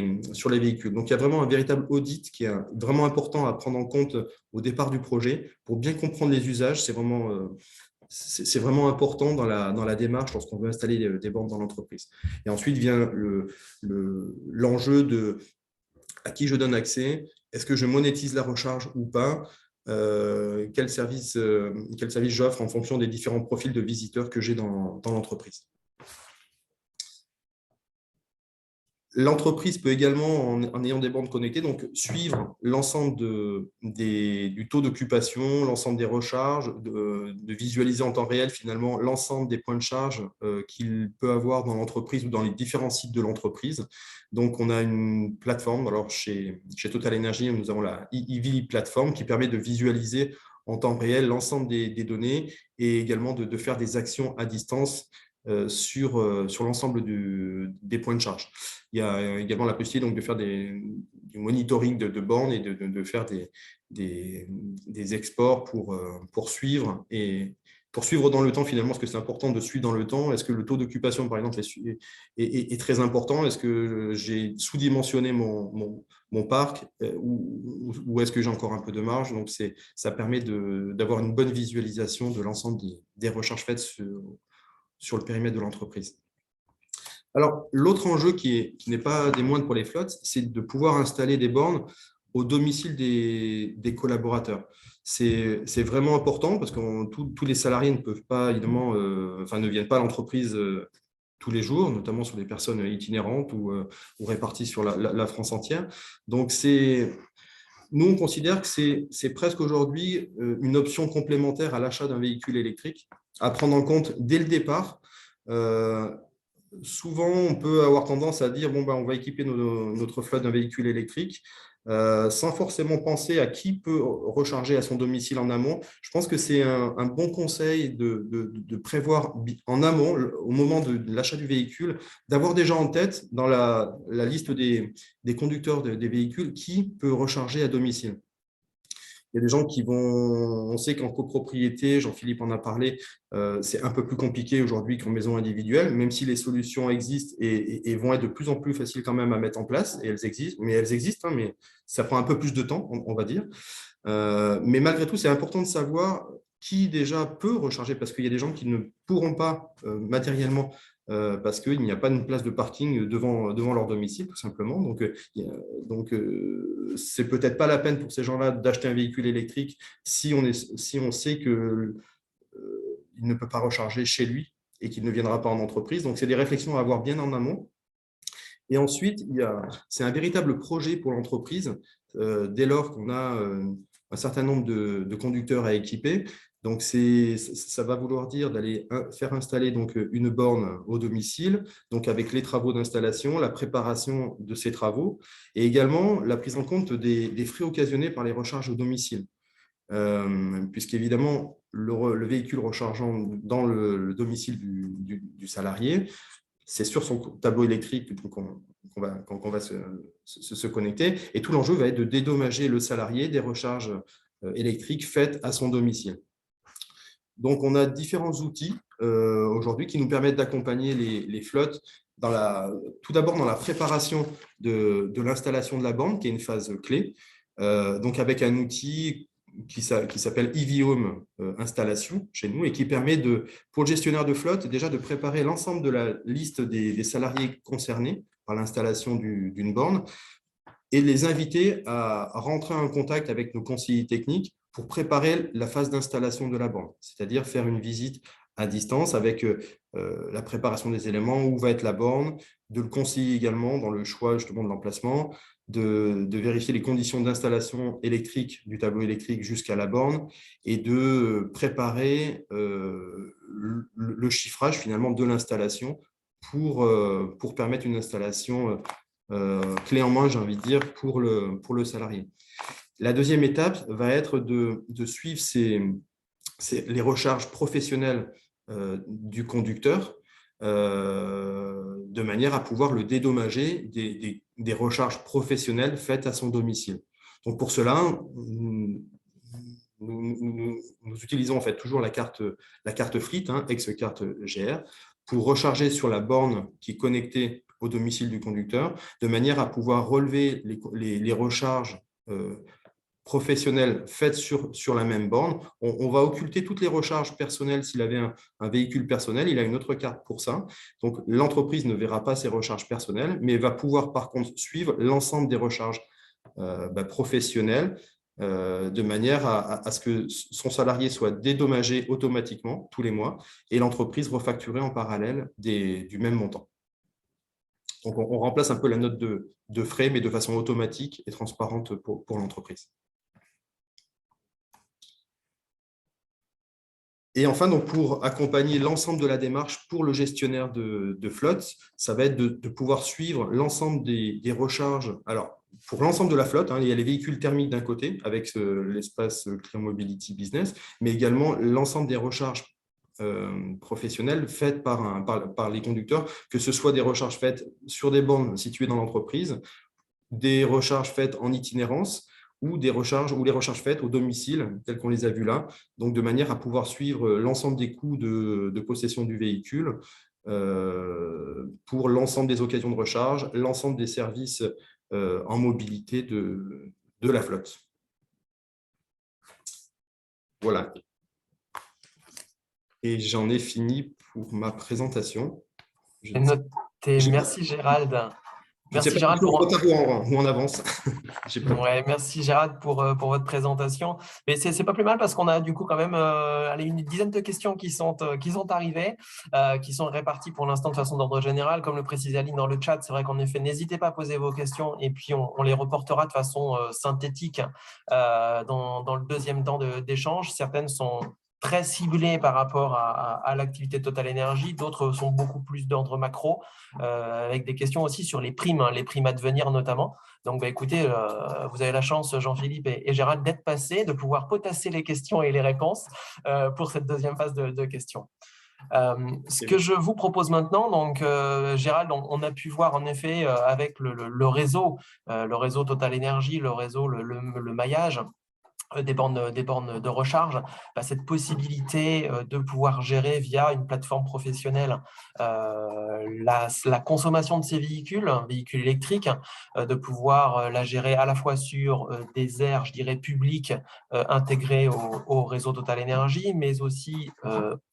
véhicules. Donc, il y a vraiment un véritable audit qui est vraiment important à prendre en compte au départ du projet pour bien comprendre les usages. C'est vraiment important dans la démarche lorsqu'on veut installer des bornes dans l'entreprise. Et ensuite vient l'enjeu de à qui je donne accès, est-ce que je monétise la recharge ou pas, quel service j'offre en fonction des différents profils de visiteurs que j'ai dans l'entreprise. L'entreprise peut également, en ayant des bornes connectées, donc suivre l'ensemble du taux d'occupation, l'ensemble des recharges, de visualiser en temps réel finalement l'ensemble des points de charge qu'il peut avoir dans l'entreprise ou dans les différents sites de l'entreprise. Donc, on a une plateforme. Alors, chez Total Energy, nous avons la EV Platform qui permet de visualiser en temps réel l'ensemble des données et également de faire des actions à distance sur l'ensemble des points de charge. Il y a également la possibilité donc, de faire du monitoring de bornes et de faire des exports pour suivre et pour suivre dans le temps finalement, est-ce que c'est important de suivre dans le temps? Est-ce que le taux d'occupation, par exemple, est très important? Est-ce que j'ai sous-dimensionné mon parc ou est-ce que j'ai encore un peu de marge? Donc, ça permet d'avoir une bonne visualisation de l'ensemble des recharges faites sur le périmètre de l'entreprise. Alors, l'autre enjeu qui n'est pas des moindres pour les flottes, c'est de pouvoir installer des bornes au domicile des collaborateurs. C'est vraiment important parce que tous les salariés ne peuvent pas, évidemment, ne viennent pas à l'entreprise tous les jours, notamment sur des personnes itinérantes ou réparties sur la France entière. Donc, nous, on considère que c'est presque aujourd'hui une option complémentaire à l'achat d'un véhicule électrique à prendre en compte dès le départ. Souvent, on peut avoir tendance à dire on va équiper notre flotte d'un véhicule électrique sans forcément penser à qui peut recharger à son domicile en amont. Je pense que c'est un bon conseil de prévoir en amont, au moment de l'achat du véhicule, d'avoir déjà en tête dans la liste des conducteurs des véhicules qui peut recharger à domicile. Il y a des gens qui vont… On sait qu'en copropriété, Jean-Philippe en a parlé, c'est un peu plus compliqué aujourd'hui qu'en maison individuelle, même si les solutions existent et vont être de plus en plus faciles quand même à mettre en place, et elles existent, hein, mais ça prend un peu plus de temps, on va dire. Mais malgré tout, c'est important de savoir qui déjà peut recharger, parce qu'il y a des gens qui ne pourront pas matériellement parce qu'il n'y a pas une place de parking devant leur domicile, tout simplement. Donc c'est peut-être pas la peine pour ces gens-là d'acheter un véhicule électrique si on sait qu'il ne peut pas recharger chez lui et qu'il ne viendra pas en entreprise. Donc, c'est des réflexions à avoir bien en amont. Et ensuite, c'est un véritable projet pour l'entreprise dès lors qu'on a un certain nombre de conducteurs à équiper. Donc, ça va vouloir dire d'aller faire installer donc, une borne au domicile, donc avec les travaux d'installation, la préparation de ces travaux et également la prise en compte des frais occasionnés par les recharges au domicile. Puisqu'évidemment, le véhicule rechargeant dans le domicile du salarié, c'est sur son tableau électrique qu'on va se connecter. Et tout l'enjeu va être de dédommager le salarié des recharges électriques faites à son domicile. Donc, on a différents outils aujourd'hui qui nous permettent d'accompagner les flottes tout d'abord dans la préparation de l'installation de la borne, qui est une phase clé. Donc, avec un outil qui s'appelle EV Home Installation chez nous et qui permet pour le gestionnaire de flotte déjà de préparer l'ensemble de la liste des salariés concernés par l'installation d'une borne et les inviter à rentrer en contact avec nos conseillers techniques pour préparer la phase d'installation de la borne, c'est-à-dire faire une visite à distance avec la préparation des éléments, où va être la borne, de le conseiller également dans le choix justement de l'emplacement, de vérifier les conditions d'installation électrique du tableau électrique jusqu'à la borne et de préparer le chiffrage finalement de l'installation pour permettre une installation clé en main, j'ai envie de dire, pour le salarié. La deuxième étape va être de suivre les recharges professionnelles du conducteur de manière à pouvoir le dédommager des recharges professionnelles faites à son domicile. Donc pour cela, nous utilisons en fait toujours la carte Fleet, ex-carte GR, pour recharger sur la borne qui est connectée au domicile du conducteur, de manière à pouvoir relever les recharges professionnelles faites sur la même borne. On va occulter toutes les recharges personnelles s'il avait un véhicule personnel. Il a une autre carte pour ça. Donc, l'entreprise ne verra pas ses recharges personnelles, mais va pouvoir par contre suivre l'ensemble des recharges professionnelles de manière à ce que son salarié soit dédommagé automatiquement tous les mois et l'entreprise refacturée en parallèle du même montant. Donc, on remplace un peu la note de frais, mais de façon automatique et transparente pour l'entreprise. Et enfin, donc, pour accompagner l'ensemble de la démarche pour le gestionnaire de flotte, ça va être de pouvoir suivre l'ensemble des recharges. Alors, pour l'ensemble de la flotte, il y a les véhicules thermiques d'un côté, avec l'espace Clean Mobility Business, mais également l'ensemble des recharges professionnelles faites par les conducteurs, que ce soit des recharges faites sur des bornes situées dans l'entreprise, des recharges faites en itinérance, ou les recharges faites au domicile, telles qu'on les a vues là, donc de manière à pouvoir suivre l'ensemble des coûts de possession du véhicule pour l'ensemble des occasions de recharge, l'ensemble des services en mobilité de la flotte. Voilà. Et j'en ai fini pour ma présentation. Merci Gérald. Merci Gérald pour où on avance. Ouais, merci Gérald pour votre présentation. Mais c'est pas plus mal parce qu'on a du coup quand même une dizaine de questions qui sont arrivées, qui sont réparties pour l'instant de façon d'ordre général. Comme le précisait Aline dans le chat, c'est vrai qu'en effet, n'hésitez pas à poser vos questions et puis on les reportera de façon synthétique dans le deuxième temps d'échange. Certaines sont très ciblées par rapport à l'activité Total Energy, d'autres sont beaucoup plus d'ordre macro, avec des questions aussi sur les primes à devenir notamment. Donc, écoutez, vous avez la chance, Jean-Philippe et Gérald, d'être passés, de pouvoir potasser les questions et les réponses pour cette deuxième phase de questions. Ce que je vous propose maintenant, donc Gérald, on a pu voir en effet avec le réseau Total Energy, le réseau, le maillage, des bornes de recharge, cette possibilité de pouvoir gérer via une plateforme professionnelle la consommation de ces véhicules électriques, de pouvoir la gérer à la fois sur des aires, je dirais, publiques intégrées au réseau Total Énergie, mais aussi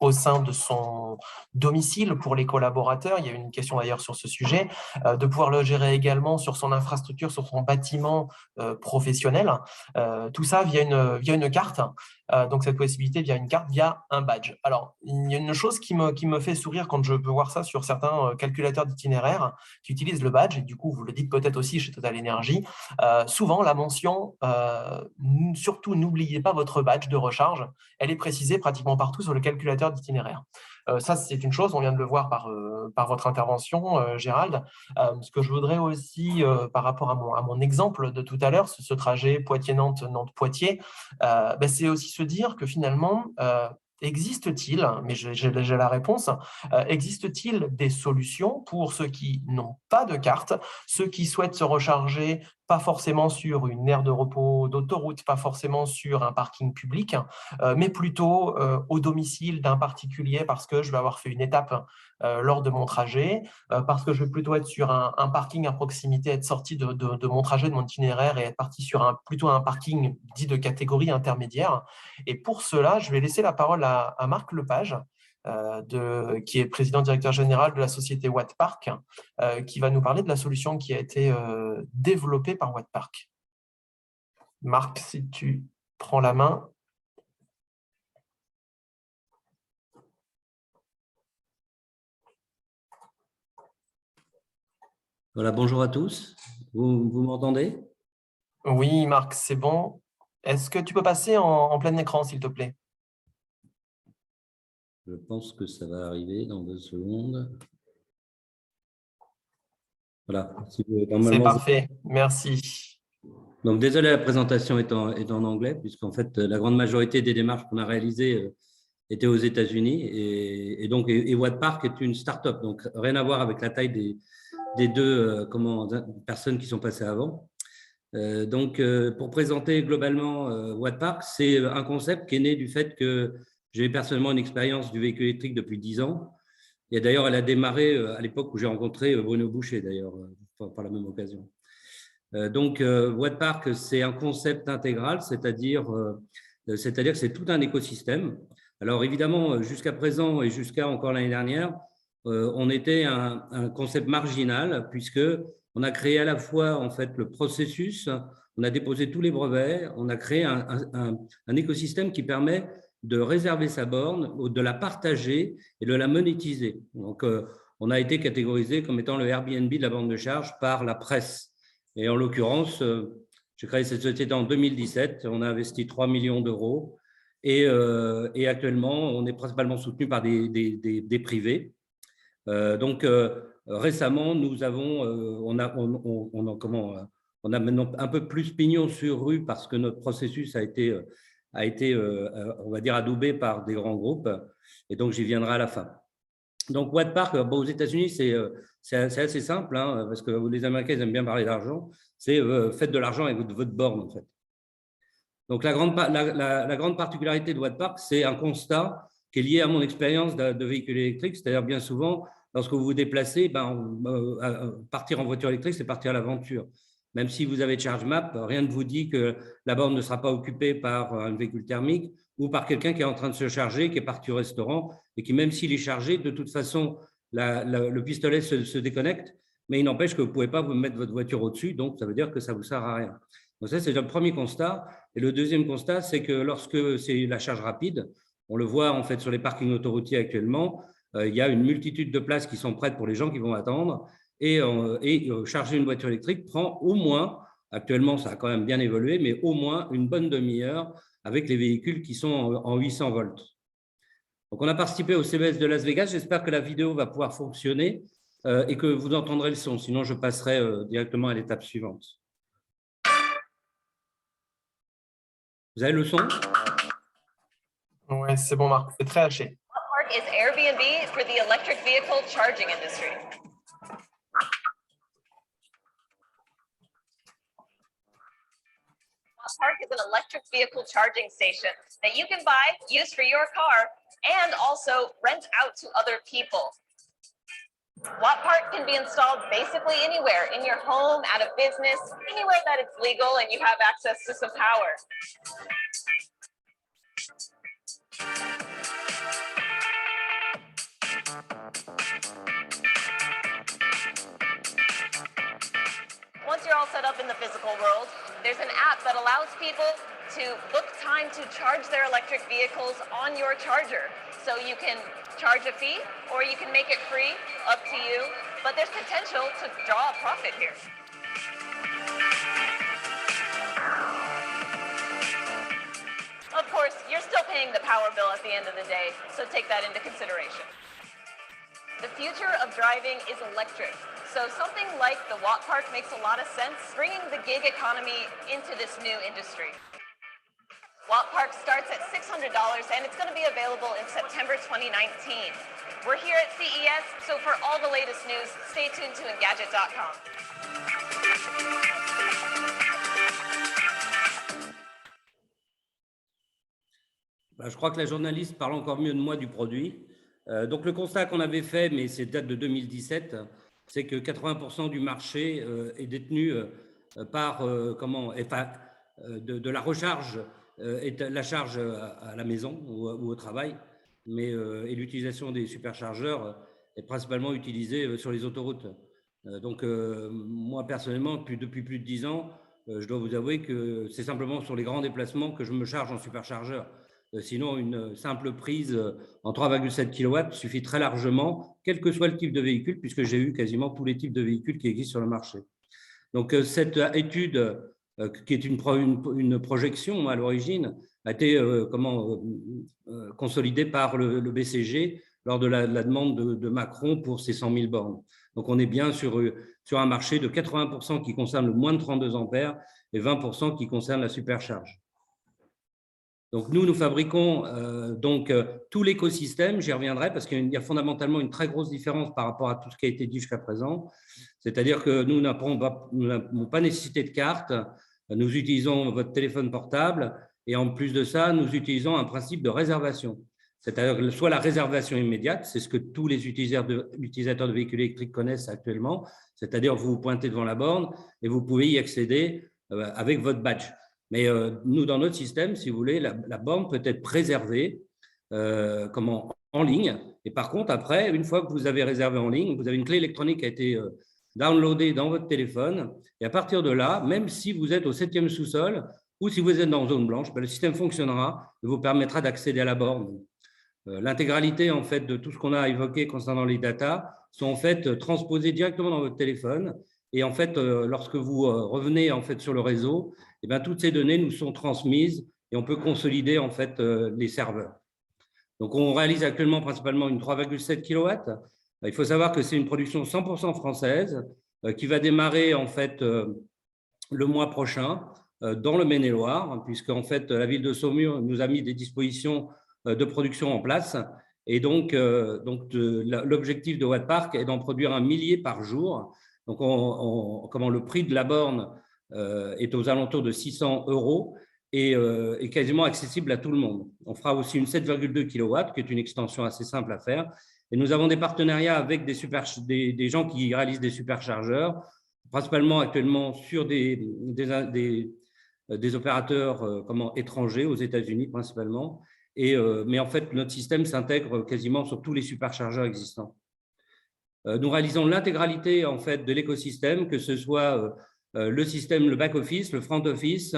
au sein de son domicile pour les collaborateurs. Il y a une question d'ailleurs sur ce sujet, de pouvoir le gérer également sur son infrastructure, sur son bâtiment professionnel. Tout ça via une carte. Donc, cette possibilité via une carte, via un badge. Alors, il y a une chose qui me fait sourire quand je peux voir ça sur certains calculateurs d'itinéraire qui utilisent le badge, et du coup, vous le dites peut-être aussi chez Total Energy, souvent la mention, surtout n'oubliez pas votre badge de recharge, elle est précisée pratiquement partout sur le calculateur d'itinéraire. Ça, c'est une chose, on vient de le voir par votre intervention, Gérald. Ce que je voudrais aussi, par rapport à mon exemple de tout à l'heure, ce trajet Poitiers-Nantes, Nantes-Poitiers, c'est aussi se dire que finalement, existe-t-il, mais j'ai la réponse, existe-t-il des solutions pour ceux qui n'ont pas de carte, ceux qui souhaitent se recharger, pas forcément sur une aire de repos d'autoroute, pas forcément sur un parking public, mais plutôt au domicile d'un particulier parce que je vais avoir fait une étape lors de mon trajet, parce que je vais plutôt être sur un parking à proximité, être sorti de mon trajet, de mon itinéraire et être parti sur plutôt un parking dit de catégorie intermédiaire. Et pour cela, je vais laisser la parole à Marc Lepage, qui est président-directeur général de la société Wattpark, qui va nous parler de la solution qui a été développée par Wattpark. Marc, si tu prends la main. Voilà, bonjour à tous. Vous m'entendez? Oui, Marc, c'est bon. Est-ce que tu peux passer en plein écran, s'il te plaît? Je pense que ça va arriver dans 2 secondes. Voilà. C'est parfait, merci. Donc, désolé, la présentation est en anglais, puisqu'en fait, la grande majorité des démarches qu'on a réalisées étaient aux États-Unis. Et donc, Wattpark est une start-up, donc rien à voir avec la taille des deux personnes qui sont passées avant. Donc, pour présenter globalement Wattpark, c'est un concept qui est né du fait que j'ai eu personnellement une expérience du véhicule électrique depuis 10 ans. Et d'ailleurs, elle a démarré à l'époque où j'ai rencontré Bruno Boucher, d'ailleurs, par la même occasion. Donc, Wattpark, c'est un concept intégral, c'est-à-dire que c'est tout un écosystème. Alors, évidemment, jusqu'à présent et jusqu'à encore l'année dernière, on était un concept marginal, puisque on a créé à la fois en fait le processus, on a déposé tous les brevets, on a créé un écosystème qui permet de réserver sa borne, de la partager et de la monétiser. Donc, on a été catégorisé comme étant le Airbnb de la borne de charge par la presse. Et en l'occurrence, j'ai créé cette société en 2017, on a investi 3 millions d'euros et actuellement, on est principalement soutenu par des privés. Donc, récemment, nous avons, on a maintenant un peu plus pignon sur rue parce que notre processus a été on va dire, adoubé par des grands groupes. Et donc, j'y viendrai à la fin. Donc, Wattpark, aux États-Unis, c'est assez simple, hein, parce que les Américains ils aiment bien parler d'argent. C'est faites de l'argent avec votre borne, en fait. Donc, la grande particularité de Wattpark, c'est un constat qui est lié à mon expérience de véhicule électrique, c'est-à-dire bien souvent, lorsque vous vous déplacez, partir en voiture électrique, c'est partir à l'aventure. Même si vous avez ChargeMap, rien ne vous dit que la borne ne sera pas occupée par un véhicule thermique ou par quelqu'un qui est en train de se charger, qui est parti au restaurant et qui, même s'il est chargé, de toute façon, le pistolet se déconnecte, mais il n'empêche que vous ne pouvez pas vous mettre votre voiture au-dessus, donc ça veut dire que ça ne vous sert à rien. Donc ça, c'est le premier constat. Et le deuxième constat, c'est que lorsque c'est la charge rapide, on le voit en fait sur les parkings autoroutiers actuellement, il y a une multitude de places qui sont prêtes pour les gens qui vont attendre. Et charger une voiture électrique prend au moins, actuellement ça a quand même bien évolué, mais au moins une bonne demi-heure avec les véhicules qui sont en 800 volts. Donc on a participé au CES de Las Vegas, j'espère que la vidéo va pouvoir fonctionner et que vous entendrez le son, sinon je passerai directement à l'étape suivante. Vous avez le son? Oui, c'est bon Marc, c'est très haché. Wattpark is Airbnb for the electric vehicle charging industry. Park is an electric vehicle charging station that you can buy, use for your car, and also rent out to other people. Watt Park can be installed basically anywhere, in your home, at a business, anywhere that it's legal and you have access to some power. Once you're all set up in the physical world, there's an app that allows people to book time to charge their electric vehicles on your charger. So you can charge a fee or you can make it free, up to you, but there's potential to draw a profit here. Of course, you're still paying the power bill at the end of the day, so take that into consideration. The future of driving is electric, so something like the Watt Park makes a lot of sense, bringing the gig economy into this new industry. Watt Park starts at $600 and it's going to be available in September 2019. We're here at CES, so for all the latest news, stay tuned to Engadget.com. Je crois que la journaliste parle encore mieux de moi du produit. Donc, le constat qu'on avait fait, mais c'est date de 2017, c'est que 80% du marché est détenu par de la recharge et la charge à la maison ou au travail, mais et l'utilisation des superchargeurs est principalement utilisée sur les autoroutes. Donc, moi, personnellement, depuis plus de 10 ans, je dois vous avouer que c'est simplement sur les grands déplacements que je me charge en superchargeur. Sinon, une simple prise en 3,7 kW suffit très largement, quel que soit le type de véhicule, puisque j'ai eu quasiment tous les types de véhicules qui existent sur le marché. Donc, cette étude, qui est une projection à l'origine, a été consolidée par le BCG lors de la demande de Macron pour ses 100 000 bornes. Donc, on est bien sur un marché de 80% qui concerne le moins de 32 ampères et 20% qui concerne la supercharge. Donc, nous fabriquons tout l'écosystème, j'y reviendrai parce qu'il y a fondamentalement une très grosse différence par rapport à tout ce qui a été dit jusqu'à présent. C'est-à-dire que nous n'avons pas nécessité de carte, nous utilisons votre téléphone portable et en plus de ça, nous utilisons un principe de réservation. C'est-à-dire soit la réservation immédiate, c'est ce que tous les utilisateurs de véhicules électriques connaissent actuellement, c'est-à-dire vous vous pointez devant la borne et vous pouvez y accéder avec votre badge. Mais nous, dans notre système, si vous voulez, la borne peut être préservée en ligne. Et par contre, après, une fois que vous avez réservé en ligne, vous avez une clé électronique qui a été downloadée dans votre téléphone. Et à partir de là, même si vous êtes au 7e sous-sol ou si vous êtes dans zone blanche, le système fonctionnera et vous permettra d'accéder à la borne. L'intégralité en fait, de tout ce qu'on a évoqué concernant les datas sont en fait transposées directement dans votre téléphone. Et en fait, lorsque vous revenez en fait, sur le réseau, eh bien, toutes ces données nous sont transmises et on peut consolider en fait, les serveurs. Donc, on réalise actuellement principalement une 3,7 kW. Il faut savoir que c'est une production 100% française qui va démarrer en fait, le mois prochain dans le Maine-et-Loire, puisque en fait, la ville de Saumur nous a mis des dispositions de production en place. Et donc l'objectif de Watt Park est d'en produire 1 millier par jour. Donc, le prix de la borne est aux alentours de 600 € et est quasiment accessible à tout le monde. On fera aussi une 7,2 kW, qui est une extension assez simple à faire. Et nous avons des partenariats avec des gens qui réalisent des superchargeurs, principalement actuellement sur des opérateurs étrangers, aux États-Unis principalement. Mais en fait, notre système s'intègre quasiment sur tous les superchargeurs existants. Nous réalisons l'intégralité en fait, de l'écosystème, que ce soit le système, le back-office, le front-office,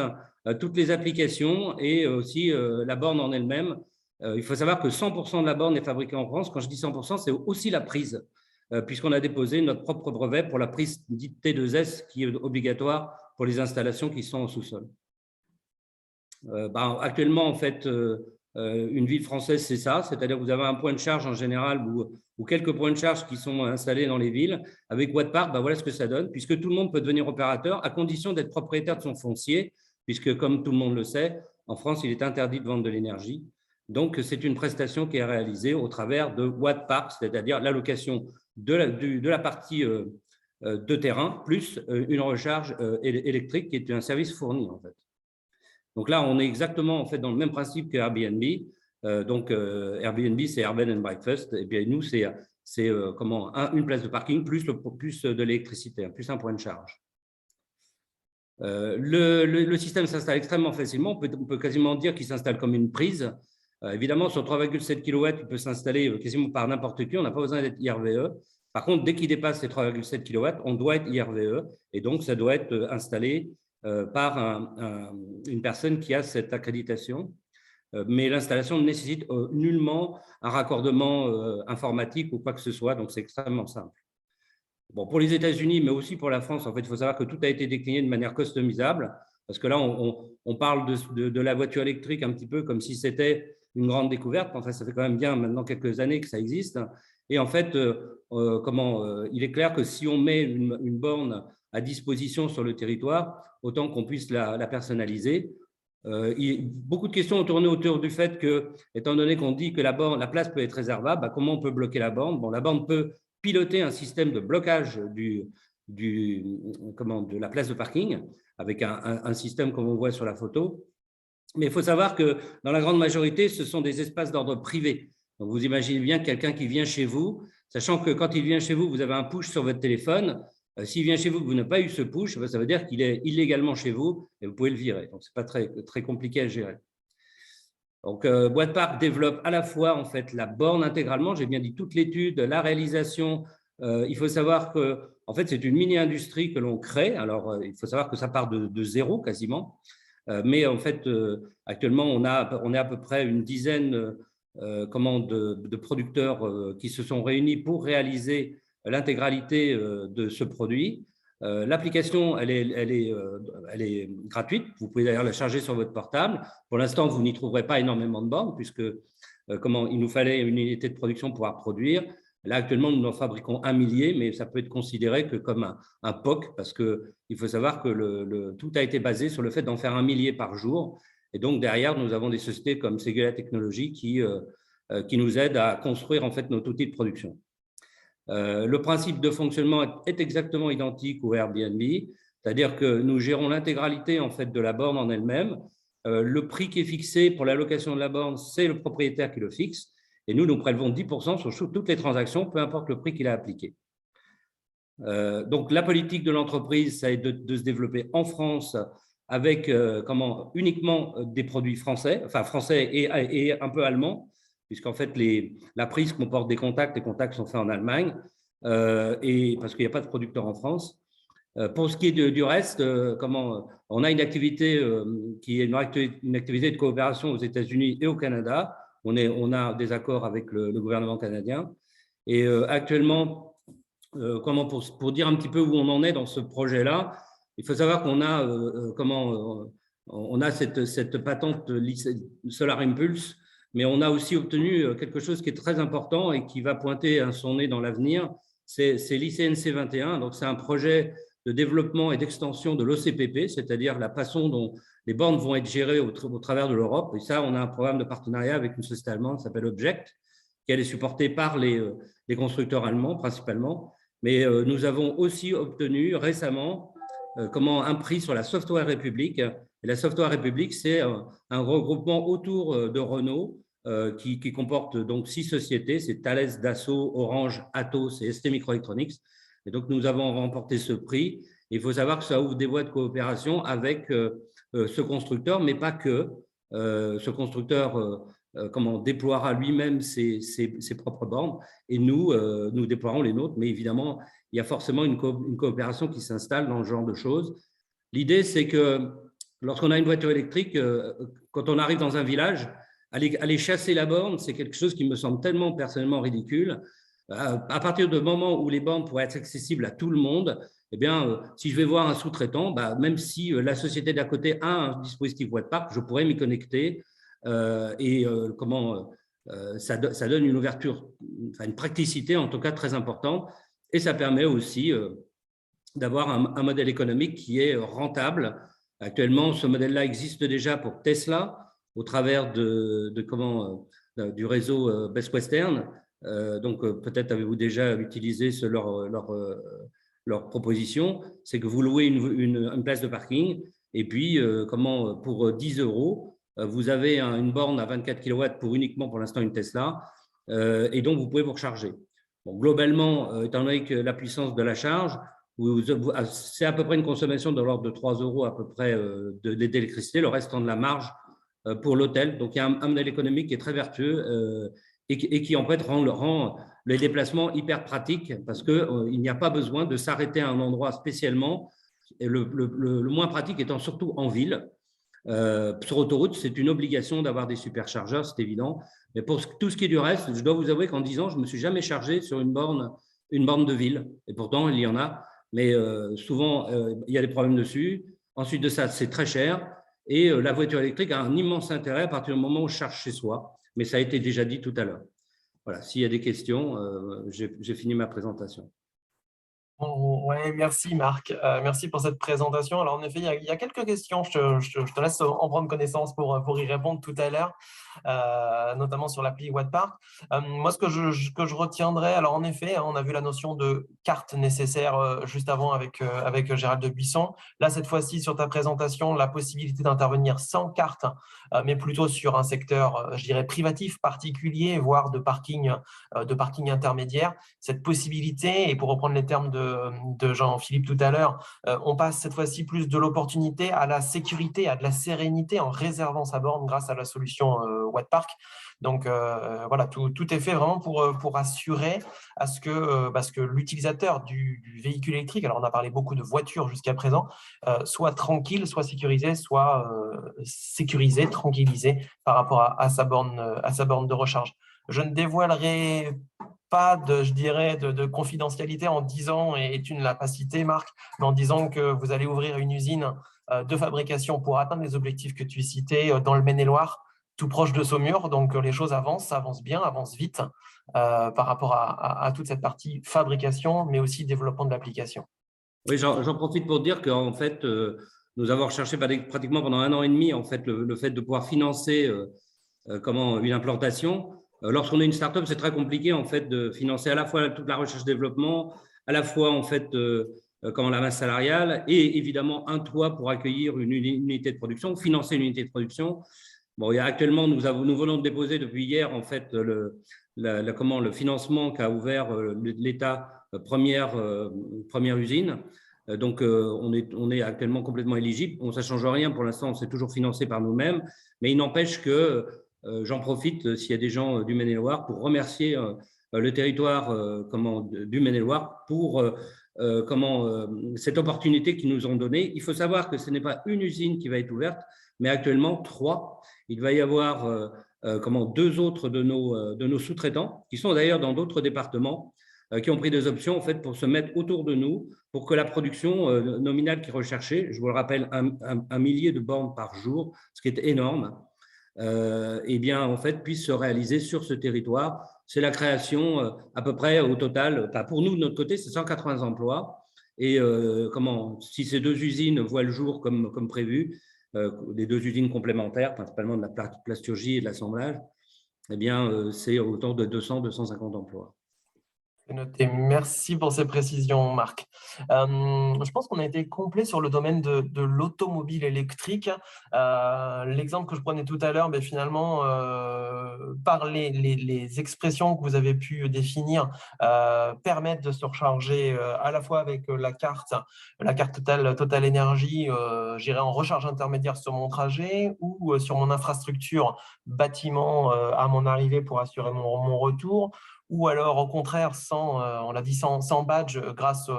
toutes les applications et aussi la borne en elle-même. Il faut savoir que 100% de la borne est fabriquée en France. Quand je dis 100%, c'est aussi la prise, puisqu'on a déposé notre propre brevet pour la prise dite T2S, qui est obligatoire pour les installations qui sont en sous-sol. Actuellement, en fait, une ville française, c'est ça, c'est-à-dire que vous avez un point de charge en général ou quelques points de charge qui sont installés dans les villes. Avec Watt Park, voilà ce que ça donne, puisque tout le monde peut devenir opérateur à condition d'être propriétaire de son foncier, puisque comme tout le monde le sait, en France, il est interdit de vendre de l'énergie. Donc, c'est une prestation qui est réalisée au travers de Watt Park, c'est-à-dire l'allocation de la partie de terrain, plus une recharge électrique qui est un service fourni, en fait. Donc là, on est exactement en fait dans le même principe que Airbnb. Airbnb, c'est Air Bed and Breakfast. Et bien nous, c'est une place de parking plus de l'électricité, plus un point de charge. Le système s'installe extrêmement facilement. On peut quasiment dire qu'il s'installe comme une prise. Évidemment, sur 3,7 kW, il peut s'installer quasiment par n'importe qui. On n'a pas besoin d'être IRVE. Par contre, dès qu'il dépasse les 3,7 kW, on doit être IRVE. Et donc, ça doit être installé par une personne qui a cette accréditation. Mais l'installation ne nécessite nullement un raccordement informatique ou quoi que ce soit. Donc, c'est extrêmement simple. Bon, pour les États-Unis, mais aussi pour la France, en fait, il faut savoir que tout a été décliné de manière customisable, parce que là, on parle de la voiture électrique un petit peu comme si c'était une grande découverte. Enfin, ça fait quand même bien maintenant quelques années que ça existe. Et en fait, il est clair que si on met une borne à disposition sur le territoire, autant qu'on puisse la personnaliser. Beaucoup de questions ont tourné autour du fait que, étant donné qu'on dit que la place peut être réservable, comment on peut bloquer la borne? Bon, la borne peut piloter un système de blocage de la place de parking avec un système comme on voit sur la photo. Mais il faut savoir que dans la grande majorité, ce sont des espaces d'ordre privé. Donc, vous imaginez bien quelqu'un qui vient chez vous, sachant que quand il vient chez vous, vous avez un push sur votre téléphone. S'il vient chez vous, vous n'avez pas eu ce push, ça veut dire qu'il est illégalement chez vous et vous pouvez le virer. Donc, ce n'est pas très compliqué à gérer. Donc, Boîte Park développe à la fois en fait la borne intégralement, j'ai bien dit toute l'étude, la réalisation. Il faut savoir que en fait, c'est une mini-industrie que l'on crée. Alors, il faut savoir que ça part de zéro quasiment. Mais en fait, actuellement, on est à peu près une dizaine de producteurs qui se sont réunis pour réaliser l'intégralité de ce produit. L'application, elle est gratuite. Vous pouvez d'ailleurs la charger sur votre portable. Pour l'instant, vous n'y trouverez pas énormément de bornes puisque il nous fallait une unité de production pour pouvoir produire. Là, actuellement, nous en fabriquons 1 millier, mais ça peut être considéré que comme un POC parce qu'il faut savoir que tout a été basé sur le fait d'en faire 1 millier par jour. Et donc, derrière, nous avons des sociétés comme Séguéla Technologies qui nous aident à construire en fait notre outil de production. Le principe de fonctionnement est exactement identique au Airbnb, c'est-à-dire que nous gérons l'intégralité en fait de la borne en elle-même. Le prix qui est fixé pour la location de la borne, c'est le propriétaire qui le fixe. Et nous prélevons 10% sur toutes les transactions, peu importe le prix qu'il a appliqué. Donc, la politique de l'entreprise, ça est de se développer en France avec uniquement des produits français, enfin français et un peu allemands, puisqu'en fait, la prise comporte des contacts, les contacts sont faits en Allemagne, et parce qu'il n'y a pas de producteur en France. Pour ce qui est du reste, on a une activité qui est une activité de coopération aux États-Unis et au Canada. On a des accords avec le gouvernement canadien. Et actuellement, pour dire un petit peu où on en est dans ce projet-là, il faut savoir qu'on a, on a cette patente Solar Impulse, mais on a aussi obtenu quelque chose qui est très important et qui va pointer son nez dans l'avenir, c'est l'ICNC 21. Donc, c'est un projet de développement et d'extension de l'OCPP, c'est-à-dire la façon dont les bornes vont être gérées au travers de l'Europe. Et ça, on a un programme de partenariat avec une société allemande qui s'appelle Object, qui est supportée par les constructeurs allemands principalement. Mais nous avons aussi obtenu récemment un prix sur la Software République. Et la Software République, c'est un regroupement autour de Renault qui comporte donc 6 sociétés. C'est Thales, Dassault, Orange, Atos et ST Microelectronics. Et donc, nous avons remporté ce prix. Il faut savoir que ça ouvre des voies de coopération avec ce constructeur, mais pas que. Ce constructeur déploiera lui-même ses propres bornes et nous déploierons les nôtres. Mais évidemment, il y a forcément une coopération qui s'installe dans ce genre de choses. L'idée, c'est que lorsqu'on a une voiture électrique, quand on arrive dans un village, aller chasser la borne, c'est quelque chose qui me semble tellement personnellement ridicule. À partir du moment où les bornes pourraient être accessibles à tout le monde, eh bien, si je vais voir un sous-traitant, même si la société d'à côté a un dispositif Boîte Park, je pourrais m'y connecter ça donne une ouverture, une praticité en tout cas très importante, et ça permet aussi d'avoir un modèle économique qui est rentable. Actuellement, ce modèle-là existe déjà pour Tesla au travers du réseau Best Western. Donc, peut-être avez-vous déjà utilisé leur proposition, c'est que vous louez une place de parking Et puis, pour 10 €, vous avez une borne à 24 kW pour uniquement pour l'instant une Tesla, et donc vous pouvez vous recharger. Bon, globalement, étant donné que la puissance de la charge, c'est à peu près une consommation de l'ordre de 3 € à peu près d'électricité, le restant de la marge pour l'hôtel. Donc, il y a un modèle économique qui est très vertueux et qui en fait rend les déplacements hyper pratiques parce qu'il n'y a pas besoin de s'arrêter à un endroit spécialement. Et le moins pratique étant surtout en ville. Sur autoroute, c'est une obligation d'avoir des superchargeurs, c'est évident. Mais pour tout ce qui est du reste, je dois vous avouer qu'en 10 ans, je ne me suis jamais chargé sur une borne de ville. Et pourtant, il y en a. Mais souvent, il y a des problèmes dessus. Ensuite de ça, c'est très cher. Et la voiture électrique a un immense intérêt à partir du moment où on charge chez soi. Mais ça a été déjà dit tout à l'heure. Voilà, s'il y a des questions, j'ai fini ma présentation. Ouais, merci Marc, merci pour cette présentation. Alors en effet, il y a quelques questions, je te laisse en prendre connaissance pour y répondre tout à l'heure, notamment sur l'appli Wattpark. Moi, ce que je retiendrai, alors en effet, on a vu la notion de carte nécessaire juste avant avec Gérald de Buisson. Là, cette fois-ci, sur ta présentation, la possibilité d'intervenir sans carte, mais plutôt sur un secteur, je dirais, privatif, particulier, voire de parking intermédiaire. Cette possibilité, et pour reprendre les termes de Jean-Philippe tout à l'heure, on passe cette fois-ci plus de l'opportunité à la sécurité, à de la sérénité en réservant sa borne grâce à la solution Wattpark. Donc voilà, tout est fait vraiment pour assurer à ce que l'utilisateur du véhicule électrique, alors on a parlé beaucoup de voitures jusqu'à présent, soit tranquille, soit sécurisé, tranquillisé par rapport à sa borne de recharge. Je ne dévoilerai pas de confidentialité en disant, et tu ne l'as pas cité Marc, mais en disant que vous allez ouvrir une usine de fabrication pour atteindre les objectifs que tu citais dans le Maine-et-Loire, tout proche de Saumur. Donc les choses avancent bien, avancent vite par rapport à toute cette partie fabrication, mais aussi développement de l'application. Oui, j'en profite pour dire qu'en fait, nous avons recherché pratiquement pendant 1 an et demi en fait, le fait de pouvoir financer une implantation. Lorsqu'on est une start-up, c'est très compliqué en fait de financer à la fois toute la recherche-développement, à la fois en fait la masse salariale et évidemment un toit pour accueillir une unité de production, financer une unité de production. Bon, actuellement, nous venons de déposer depuis hier en fait le financement qu'a ouvert l'État, première usine. Donc, on est actuellement complètement éligible. Ça ne change rien pour l'instant, c'est toujours financé par nous-mêmes, mais il n'empêche que j'en profite, s'il y a des gens du Maine-et-Loire, pour remercier le territoire du Maine-et-Loire pour cette opportunité qu'ils nous ont donnée. Il faut savoir que ce n'est pas une usine qui va être ouverte, mais actuellement 3. Il va y avoir 2 autres de nos sous-traitants, qui sont d'ailleurs dans d'autres départements, qui ont pris des options en fait, pour se mettre autour de nous, pour que la production nominale qui est recherchée, je vous le rappelle, 1 millier de bornes par jour, ce qui est énorme, en fait, puisse se réaliser sur ce territoire. C'est la création à peu près au total, pour nous de notre côté, c'est 180 emplois. Et si ces 2 usines voient le jour comme prévu, les 2 usines complémentaires, principalement de la plasturgie et de l'assemblage, c'est autour de 200-250 emplois. Noté. Merci pour ces précisions, Marc. Je pense qu'on a été complet sur le domaine de l'automobile électrique. L'exemple que je prenais tout à l'heure, finalement, par les expressions que vous avez pu définir, permettent de se recharger à la fois avec la carte Total Énergie, j'irai en recharge intermédiaire sur mon trajet ou sur mon infrastructure bâtiment à mon arrivée pour assurer mon retour. Ou alors au contraire, on l'a dit, sans badge grâce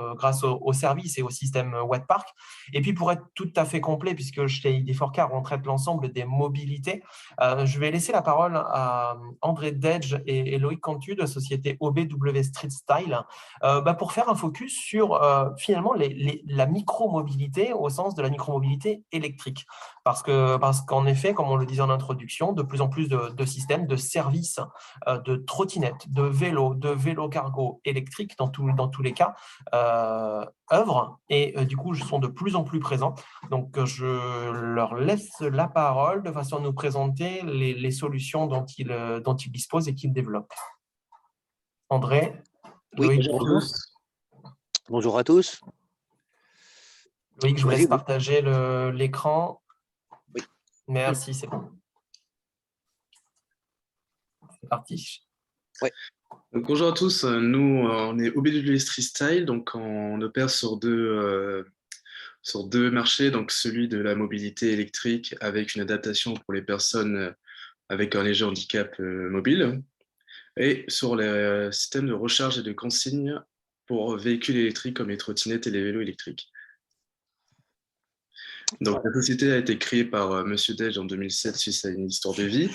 au service et au système Wattpark. Et puis pour être tout à fait complet, puisque chez ID4Car, on traite l'ensemble des mobilités, je vais laisser la parole à André Dedge et Loïc Cantu de société OBW Street Style pour faire un focus sur finalement la micromobilité au sens de la micromobilité électrique. Parce qu'en effet, comme on le disait en introduction, de plus en plus de systèmes, de services, de trottinettes, de vélo cargo électriques dans tous les cas, œuvrent et du coup sont de plus en plus présents. Donc je leur laisse la parole de façon à nous présenter les solutions dont ils disposent et qu'ils développent. André, oui, Loïc, bonjour à tous. Bonjour à tous. Loïc, je vous Vas-y, laisse oui. partager l'écran. Oui. Merci, c'est bon. C'est parti. Donc, bonjour à tous, nous on est OBW Freestyle, donc on opère sur deux marchés, donc celui de la mobilité électrique avec une adaptation pour les personnes avec un léger handicap mobile, et sur les systèmes de recharge et de consigne pour véhicules électriques comme les trottinettes et les vélos électriques. Donc la société a été créée par Monsieur Dej en 2007 suite à une histoire de vie.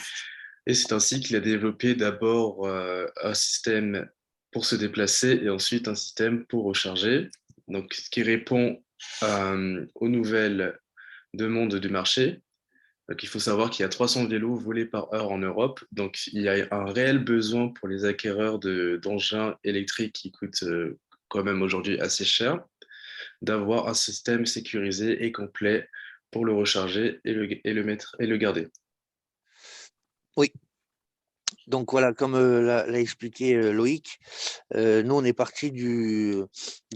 Et c'est ainsi qu'il a développé d'abord un système pour se déplacer et ensuite un système pour recharger, donc ce qui répond aux nouvelles demandes du marché. Donc, il faut savoir qu'il y a 300 vélos volés par heure en Europe, donc il y a un réel besoin pour les acquéreurs d'engins électriques qui coûtent quand même aujourd'hui assez cher, d'avoir un système sécurisé et complet pour le recharger et le garder. Oui. Donc voilà, comme l'a expliqué Loïc, nous on est parti du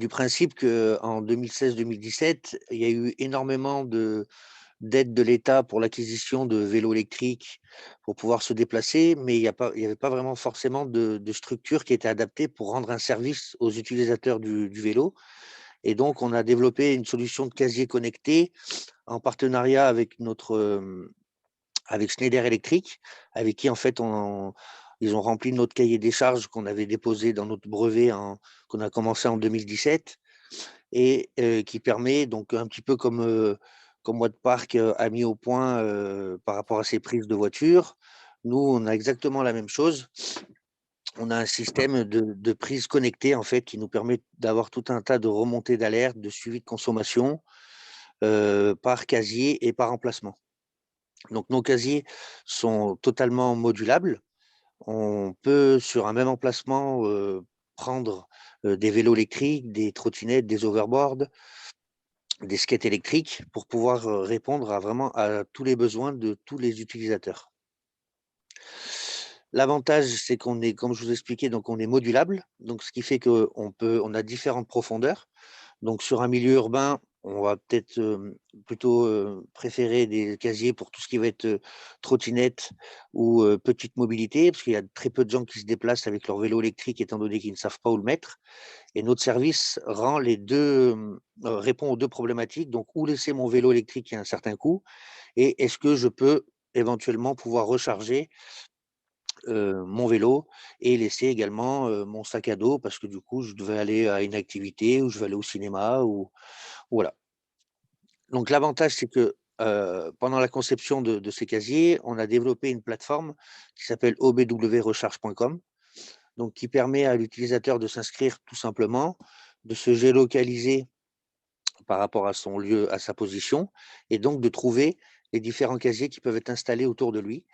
principe qu'en 2016-2017, il y a eu énormément d'aides de l'État pour l'acquisition de vélos électriques pour pouvoir se déplacer, mais il n'y avait pas vraiment forcément de structure qui était adaptée pour rendre un service aux utilisateurs du vélo. Et donc, on a développé une solution de casier connecté en partenariat avec avec Schneider Electric, avec qui en fait ils ont rempli notre cahier des charges qu'on avait déposé dans notre brevet qu'on a commencé en 2017 et qui permet donc un petit peu comme Wattpark a mis au point par rapport à ses prises de voiture. Nous, on a exactement la même chose. On a un système de prise connectée en fait qui nous permet d'avoir tout un tas de remontées d'alerte, de suivi de consommation par casier et par emplacement. Donc nos casiers sont totalement modulables. On peut sur un même emplacement prendre des vélos électriques, des trottinettes, des overboards, des skates électriques pour pouvoir répondre à tous les besoins de tous les utilisateurs. L'avantage, c'est qu'on est, comme je vous expliquais, donc on est modulable, donc ce qui fait qu'on a différentes profondeurs. Donc sur un milieu urbain, on va peut-être plutôt préférer des casiers pour tout ce qui va être trottinette ou petite mobilité, parce qu'il y a très peu de gens qui se déplacent avec leur vélo électrique, étant donné qu'ils ne savent pas où le mettre. Et notre service répond aux deux problématiques. Donc, où laisser mon vélo électrique à un certain coût, et est-ce que je peux éventuellement pouvoir recharger mon vélo et laisser également mon sac à dos parce que du coup, je devais aller à une activité ou je vais aller au cinéma ou voilà. Donc l'avantage, c'est que pendant la conception de ces casiers, on a développé une plateforme qui s'appelle obwrecharge.com, donc qui permet à l'utilisateur de s'inscrire tout simplement, de se géolocaliser par rapport à son lieu, à sa position, et donc de trouver les différents casiers qui peuvent être installés autour de lui.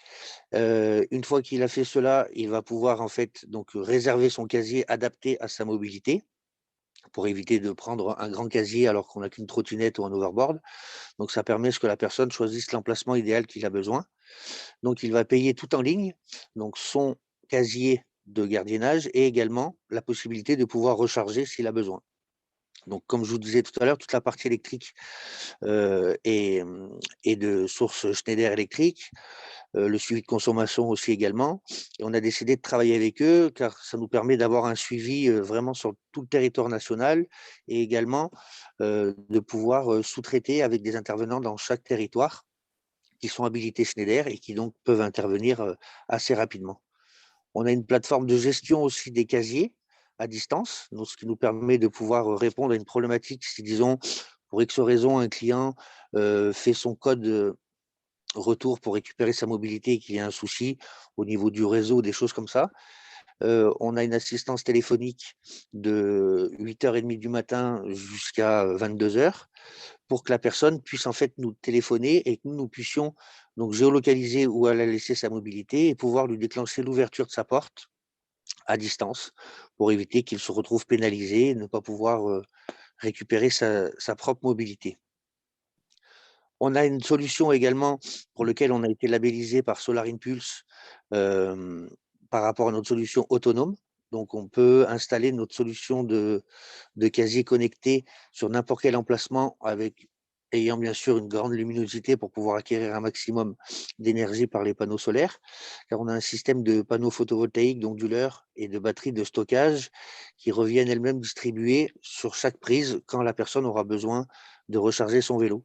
Une fois qu'il a fait cela, il va pouvoir en fait donc réserver son casier adapté à sa mobilité pour éviter de prendre un grand casier alors qu'on n'a qu'une trottinette ou un overboard. Donc ça permet que la personne choisisse l'emplacement idéal qu'il a besoin. Donc il va payer tout en ligne, donc son casier de gardiennage et également la possibilité de pouvoir recharger s'il a besoin. Donc, comme je vous disais tout à l'heure, toute la partie électrique est de source Schneider Electric, le suivi de consommation aussi également. Et on a décidé de travailler avec eux car ça nous permet d'avoir un suivi vraiment sur tout le territoire national et également de pouvoir sous-traiter avec des intervenants dans chaque territoire qui sont habilités Schneider et qui donc peuvent intervenir assez rapidement. On a une plateforme de gestion aussi des casiers à distance, donc ce qui nous permet de pouvoir répondre à une problématique si, disons, pour X raison, un client fait son code retour pour récupérer sa mobilité et qu'il y a un souci au niveau du réseau, des choses comme ça. On a une assistance téléphonique de 8h30 du matin jusqu'à 22h pour que la personne puisse en fait nous téléphoner et que nous puissions donc géolocaliser où elle a laissé sa mobilité et pouvoir lui déclencher l'ouverture de sa porte à distance pour éviter qu'il se retrouve pénalisé et ne pas pouvoir récupérer sa propre mobilité. On a une solution également pour laquelle on a été labellisé par Solar Impulse par rapport à notre solution autonome. Donc, on peut installer notre solution de casier connecté sur n'importe quel emplacement ayant bien sûr une grande luminosité pour pouvoir acquérir un maximum d'énergie par les panneaux solaires, car on a un système de panneaux photovoltaïques, d'onduleurs et de batteries de stockage qui reviennent elles-mêmes distribuées sur chaque prise quand la personne aura besoin de recharger son vélo.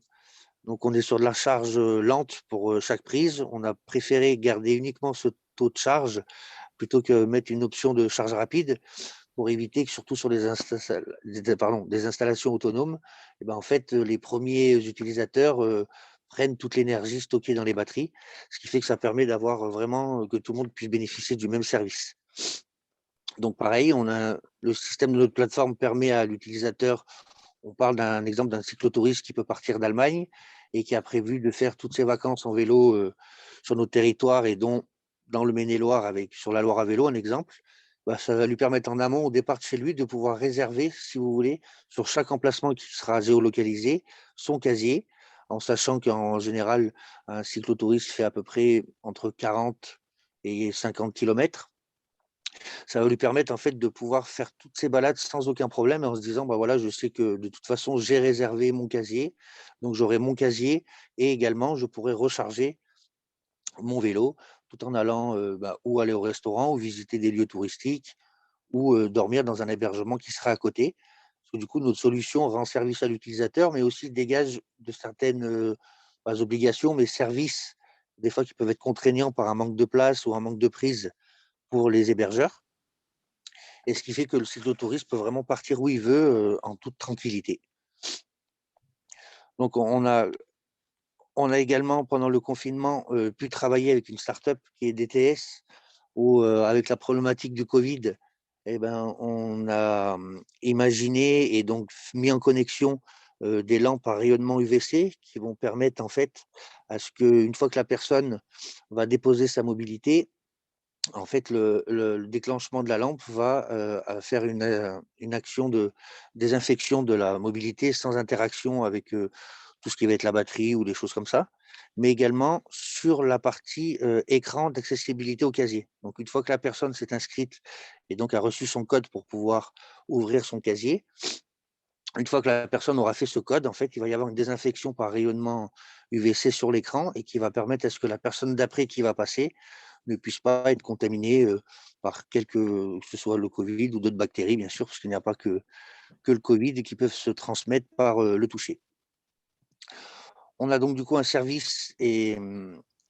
Donc, on est sur de la charge lente pour chaque prise. On a préféré garder uniquement ce taux de charge plutôt que mettre une option de charge rapide pour éviter que, surtout sur des installations autonomes, eh ben, en fait, les premiers utilisateurs prennent toute l'énergie stockée dans les batteries, ce qui fait que ça permet d'avoir vraiment que tout le monde puisse bénéficier du même service. Donc pareil, le système de notre plateforme permet à l'utilisateur, on parle d'un exemple d'un cyclotouriste qui peut partir d'Allemagne et qui a prévu de faire toutes ses vacances en vélo sur notre territoire et dont dans le Maine-et-Loire sur la Loire à vélo, un exemple, bah, ça va lui permettre en amont, au départ de chez lui, de pouvoir réserver, si vous voulez, sur chaque emplacement qui sera géolocalisé, son casier, en sachant qu'en général, un cyclotouriste fait à peu près entre 40 et 50 km. Ça va lui permettre en fait de pouvoir faire toutes ces balades sans aucun problème et en se disant, bah voilà, je sais que de toute façon, j'ai réservé mon casier, donc j'aurai mon casier et également, je pourrai recharger mon vélo tout en allant ou aller au restaurant ou visiter des lieux touristiques ou dormir dans un hébergement qui sera à côté. Parce que du coup, notre solution rend service à l'utilisateur, mais aussi dégage de certaines pas obligations, mais services, des fois qui peuvent être contraignants par un manque de place ou un manque de prise pour les hébergeurs. Et ce qui fait que le cyclotouriste peut vraiment partir où il veut en toute tranquillité. Donc, on a également, pendant le confinement, pu travailler avec une start-up qui est DTS, où avec la problématique du Covid, eh ben, on a imaginé et donc mis en connexion des lampes à rayonnement UVC qui vont permettre en fait à ce qu'une fois que la personne va déposer sa mobilité, en fait, le déclenchement de la lampe va faire une action de désinfection de la mobilité sans interaction avec tout ce qui va être la batterie ou des choses comme ça, mais également sur la partie écran d'accessibilité au casier. Donc, une fois que la personne s'est inscrite et donc a reçu son code pour pouvoir ouvrir son casier, une fois que la personne aura fait ce code, en fait, il va y avoir une désinfection par rayonnement UVC sur l'écran et qui va permettre à ce que la personne d'après qui va passer ne puisse pas être contaminée par que ce soit le Covid ou d'autres bactéries, bien sûr, parce qu'il n'y a pas que le Covid qui peuvent se transmettre par le toucher. On a donc du coup un service et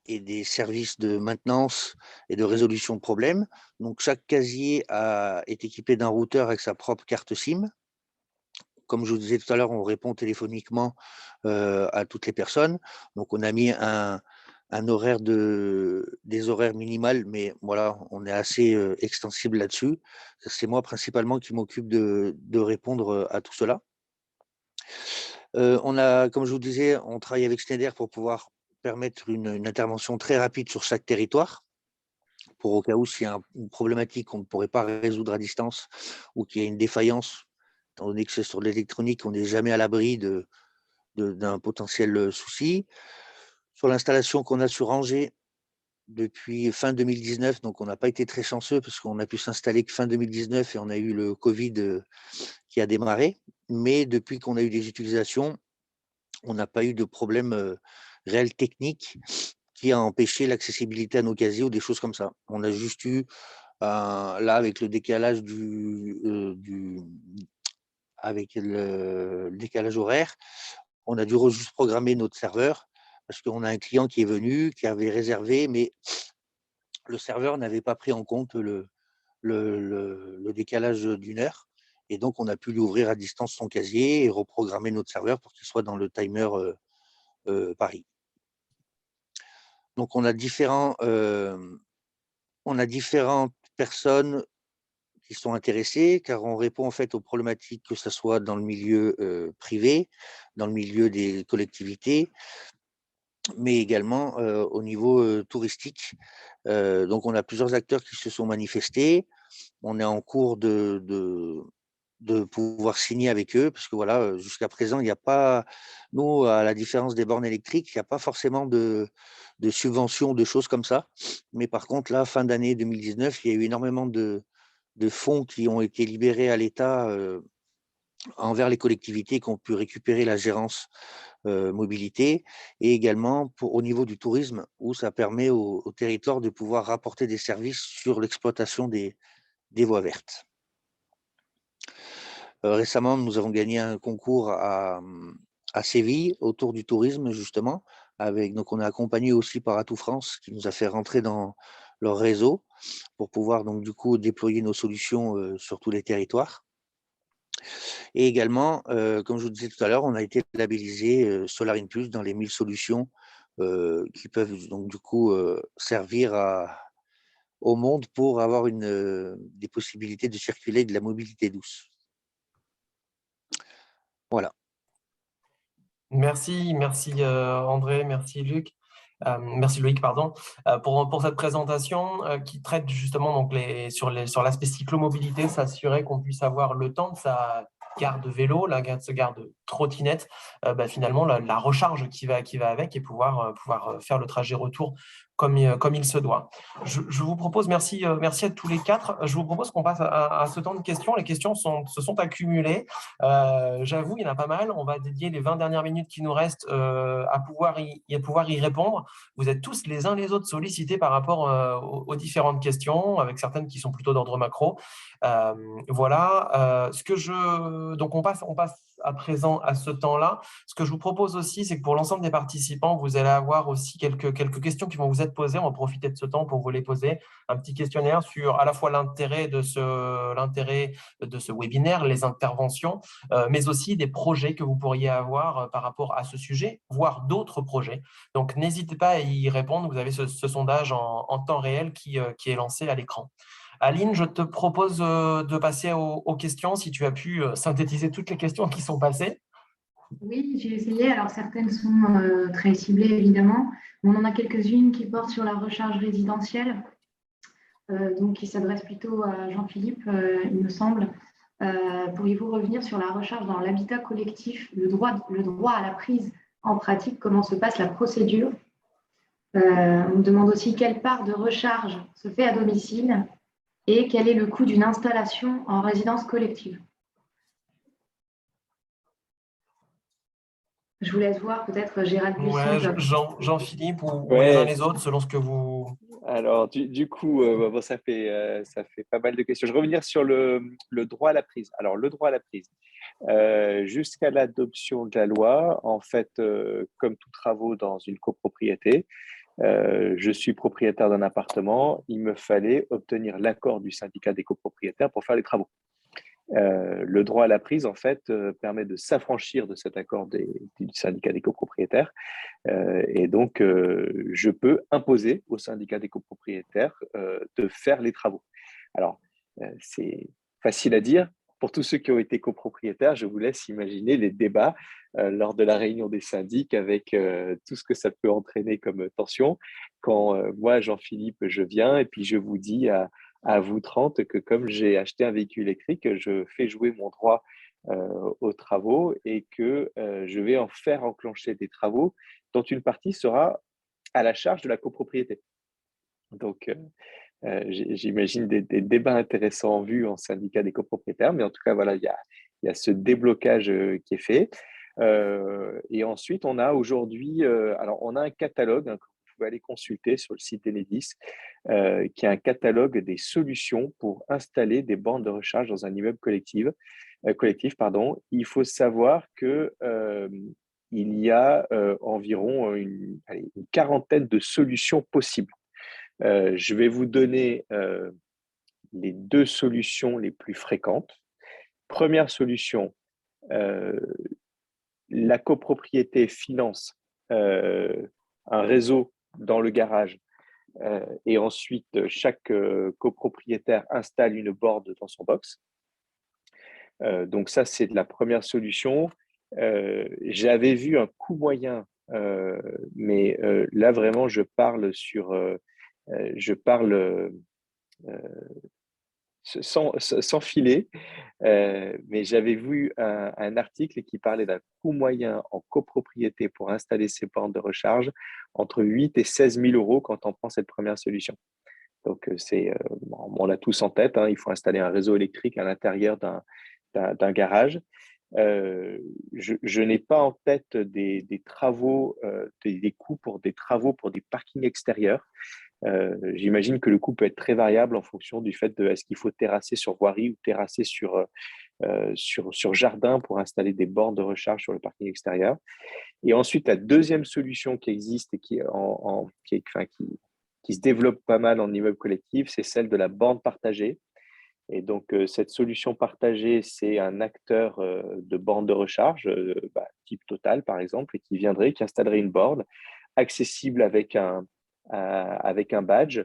des services de maintenance et de résolution de problèmes. Donc, chaque casier est équipé d'un routeur avec sa propre carte SIM. Comme je vous disais tout à l'heure, on répond téléphoniquement à toutes les personnes. Donc, on a mis des horaires minimales, mais voilà, on est assez extensible là-dessus. C'est moi principalement qui m'occupe de répondre à tout cela. Comme je vous disais, on travaille avec Schneider pour pouvoir permettre une intervention très rapide sur chaque territoire, pour au cas où s'il y a une problématique qu'on ne pourrait pas résoudre à distance ou qu'il y a une défaillance, étant donné que c'est sur l'électronique, on n'est jamais à l'abri d'un potentiel souci. Sur l'installation qu'on a sur Angers depuis fin 2019, donc on n'a pas été très chanceux parce qu'on a pu s'installer que fin 2019 et on a eu le Covid qui a démarré. Mais depuis qu'on a eu des utilisations, on n'a pas eu de problème réel technique qui a empêché l'accessibilité à nos casiers ou des choses comme ça. On a juste eu, là, avec le décalage avec le décalage horaire, on a dû juste programmer notre serveur parce qu'on a un client qui est venu, qui avait réservé, mais le serveur n'avait pas pris en compte le décalage d'une heure. Et donc, on a pu lui ouvrir à distance son casier et reprogrammer notre serveur pour qu'il soit dans le timer Paris. Donc, on a différentes personnes qui sont intéressées, car on répond en fait aux problématiques, que ce soit dans le milieu privé, dans le milieu des collectivités, mais également au niveau touristique. Donc, on a plusieurs acteurs qui se sont manifestés. On est en cours de pouvoir signer avec eux, parce que voilà, jusqu'à présent, il n'y a pas, nous, à la différence des bornes électriques, il n'y a pas forcément de subventions, de choses comme ça. Mais par contre, là, fin d'année 2019, il y a eu énormément de fonds qui ont été libérés à l'État envers les collectivités qui ont pu récupérer la gérance mobilité, et également au niveau du tourisme, où ça permet au territoire de pouvoir rapporter des services sur l'exploitation des voies vertes. Récemment, nous avons gagné un concours à Séville autour du tourisme, justement. Donc, on est accompagné aussi par Atout France, qui nous a fait rentrer dans leur réseau pour pouvoir donc du coup déployer nos solutions sur tous les territoires. Et également, comme je vous disais tout à l'heure, on a été labellisé Solar in Plus dans les 1000 solutions qui peuvent donc du coup servir au monde pour avoir des possibilités de circuler de la mobilité douce. Voilà. Merci André, merci Luc. Merci Loïc, pardon, pour cette présentation qui traite justement donc sur l'aspect cyclomobilité, s'assurer qu'on puisse avoir le temps de sa gare de vélo, sa gare de trottinette, finalement la recharge qui va avec et pouvoir faire le trajet retour comme il se doit. Je vous propose, merci à tous les quatre, je vous propose qu'on passe à ce temps de questions. Les questions se sont accumulées. J'avoue, il y en a pas mal. On va dédier les 20 dernières minutes qui nous restent à pouvoir y répondre. Vous êtes tous les uns les autres sollicités par rapport aux différentes questions, avec certaines qui sont plutôt d'ordre macro. Voilà. Donc, on passe à présent à ce temps-là. Ce que je vous propose aussi, c'est que pour l'ensemble des participants, vous allez avoir aussi quelques questions qui vont vous être posées. On va profiter de ce temps pour vous les poser. Un petit questionnaire sur à la fois l'intérêt de ce webinaire, les interventions, mais aussi des projets que vous pourriez avoir par rapport à ce sujet, voire d'autres projets. Donc, n'hésitez pas à y répondre. Vous avez ce sondage en temps réel qui est lancé à l'écran. Aline, je te propose de passer aux questions, si tu as pu synthétiser toutes les questions qui sont passées. Oui, j'ai essayé. Alors, certaines sont très ciblées, évidemment. On en a quelques-unes qui portent sur la recharge résidentielle, donc qui s'adressent plutôt à Jean-Philippe, il me semble. Pourriez-vous revenir sur la recharge dans l'habitat collectif, le droit à la prise en pratique, comment se passe la procédure? On me demande aussi quelle part de recharge se fait à domicile et quel est le coût d'une installation en résidence collective. Je vous laisse voir peut-être Gérald Buisson. Jean-Philippe ou les uns les autres, selon ce que vous… Alors, du coup, ça fait pas mal de questions. Je vais revenir sur le droit à la prise. Alors, le droit à la prise. Jusqu'à l'adoption de la loi, en fait, comme tous travaux dans une copropriété, je suis propriétaire d'un appartement, il me fallait obtenir l'accord du syndicat des copropriétaires pour faire les travaux. Le droit à la prise, en fait, permet de s'affranchir de cet accord du syndicat des copropriétaires. Et donc, je peux imposer au syndicat des copropriétaires de faire les travaux. Alors, c'est facile à dire. Pour tous ceux qui ont été copropriétaires, je vous laisse imaginer les débats lors de la réunion des syndics avec tout ce que ça peut entraîner comme tension. Quand moi, Jean-Philippe, je viens et puis je vous dis à vous 30 que comme j'ai acheté un véhicule électrique, je fais jouer mon droit aux travaux et que je vais en faire enclencher des travaux dont une partie sera à la charge de la copropriété. Donc, j'imagine des débats intéressants en vue en syndicat des copropriétaires, mais en tout cas, voilà, il y a ce déblocage qui est fait. Et ensuite, on a aujourd'hui, alors on a un catalogue que vous pouvez aller consulter sur le site d'Enedis, qui est un catalogue des solutions pour installer des bornes de recharge dans un immeuble collectif. Il faut savoir que il y a environ une quarantaine de solutions possibles. Je vais vous donner les 2 solutions les plus fréquentes. Première solution, la copropriété finance un réseau dans le garage et ensuite chaque copropriétaire installe une borne dans son box. Donc ça, c'est la première solution. J'avais vu un coût moyen, mais là vraiment, je parle sans filet, mais j'avais vu un article qui parlait d'un coût moyen en copropriété pour installer ces bornes de recharge entre 8 et 16 000 euros quand on prend cette première solution. Donc, on l'a tous en tête, hein, il faut installer un réseau électrique à l'intérieur d'un garage. Je n'ai pas en tête des travaux, des coûts pour des travaux pour des parkings extérieurs. J'imagine que le coût peut être très variable en fonction du fait de est-ce qu'il faut terrasser sur voirie ou terrasser sur jardin pour installer des bornes de recharge sur le parking extérieur. Et ensuite, la deuxième solution qui existe et qui se développe pas mal en immeuble collectif, c'est celle de la borne partagée. Et donc, cette solution partagée, c'est un acteur de borne de recharge, type Total par exemple, et qui installerait une borne accessible avec un badge.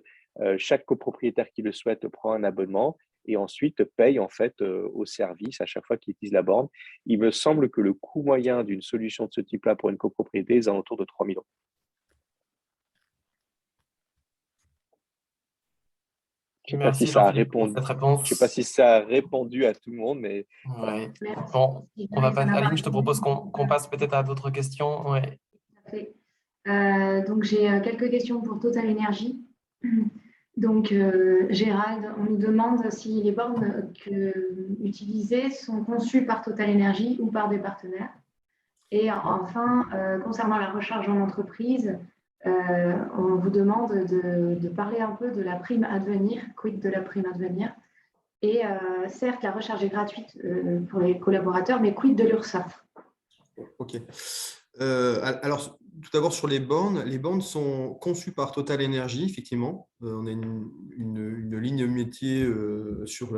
Chaque copropriétaire qui le souhaite prend un abonnement et ensuite paye en fait au service à chaque fois qu'il utilise la borne. Il me semble que le coût moyen d'une solution de ce type-là pour une copropriété est alentour de 3 000 €. Je ne sais pas si Merci ça a Jean-Philippe pour répondu. cette réponse. Je sais pas si ça a répondu à tout le monde, mais voilà. Ouais. Merci. Bon, on va passer. Ça n'a pas Aline, je te propose répondu. qu'on passe peut-être à d'autres questions. Ouais. Tout à fait. Donc, j'ai quelques questions pour Total Energy. Donc, Gérald, on nous demande si les bornes utilisées sont conçues par Total Energy ou par des partenaires. Et enfin, concernant la recharge en entreprise, on vous demande de parler un peu de la prime Advenir, quid de la prime Advenir. Et certes, la recharge est gratuite pour les collaborateurs, mais quid de l'URSSAF? Ok. Alors, tout d'abord, sur les bornes sont conçues par Total Energy, effectivement. On a une ligne métier sur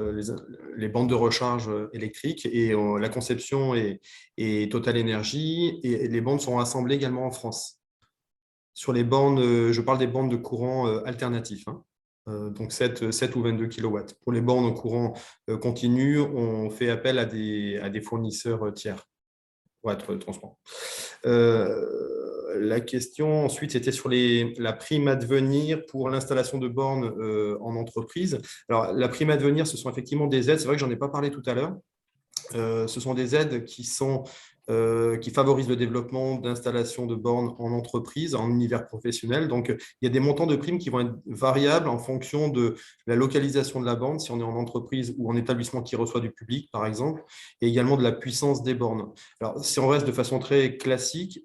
les bandes de recharge électriques et la conception est Total Energy et les bornes sont assemblées également en France. Sur les bornes, je parle des bornes de courant alternatif, hein. Donc 7 ou 22 kW. Pour les bornes au courant continu, on fait appel à des fournisseurs tiers, pour être transparent. La question ensuite, c'était sur la prime Advenir pour l'installation de bornes en entreprise. Alors, la prime Advenir, ce sont effectivement des aides. C'est vrai que je n'en ai pas parlé tout à l'heure. Ce sont des aides qui favorisent le développement d'installations de bornes en entreprise, en univers professionnel. Donc, il y a des montants de primes qui vont être variables en fonction de la localisation de la borne, si on est en entreprise ou en établissement qui reçoit du public, par exemple, et également de la puissance des bornes. Alors, si on reste de façon très classique,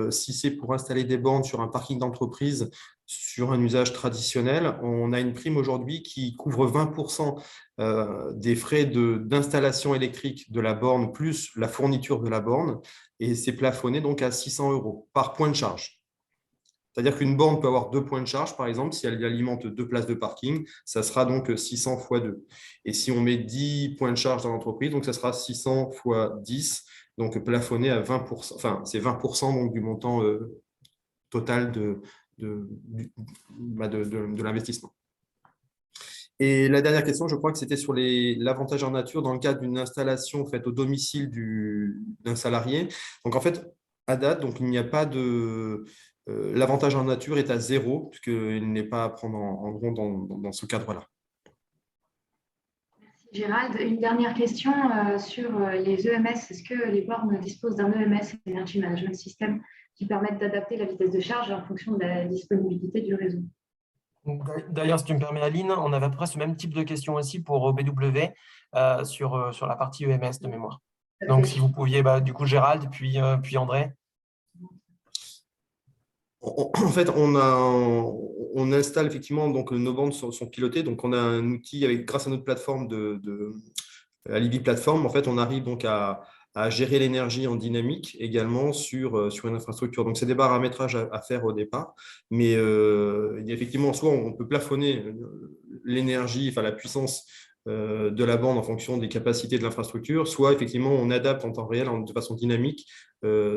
si c'est pour installer des bornes sur un parking d'entreprise, sur un usage traditionnel, on a une prime aujourd'hui qui couvre 20% des frais d'installation électrique de la borne plus la fourniture de la borne et c'est plafonné donc à 600 € par point de charge. C'est-à-dire qu'une borne peut avoir 2 points de charge, par exemple, si elle alimente 2 places de parking, ça sera donc 600 x 2. Et si on met 10 points de charge dans l'entreprise, donc ça sera 600 x 10, donc plafonné à 20%, enfin c'est 20% donc, du montant total de l'investissement. Et la dernière question, je crois que c'était sur l'avantage en nature dans le cadre d'une installation faite au domicile d'un salarié. Donc, en fait, à date, donc, il n'y a pas de… l'avantage en nature est à 0, puisqu'il n'est pas à prendre en compte dans ce cadre-là. Merci Gérald. Une dernière question sur les EMS. Est-ce que les bornes disposent d'un EMS, Energy Management System, qui permettent d'adapter la vitesse de charge en fonction de la disponibilité du réseau? D'ailleurs, si tu me permets, Aline, on avait à peu près ce même type de question aussi pour BW sur la partie EMS de mémoire. Donc, si vous pouviez, du coup, Gérald, puis André. En fait, on installe effectivement, donc nos bornes sont pilotées. Donc, on a un outil grâce à notre plateforme Alibi Platform. En fait, on arrive donc à gérer l'énergie en dynamique également sur une infrastructure. Donc, c'est des paramétrages à faire au départ. Mais effectivement, soit on peut plafonner l'énergie, enfin la puissance de la borne en fonction des capacités de l'infrastructure, soit effectivement, on adapte en temps réel de façon dynamique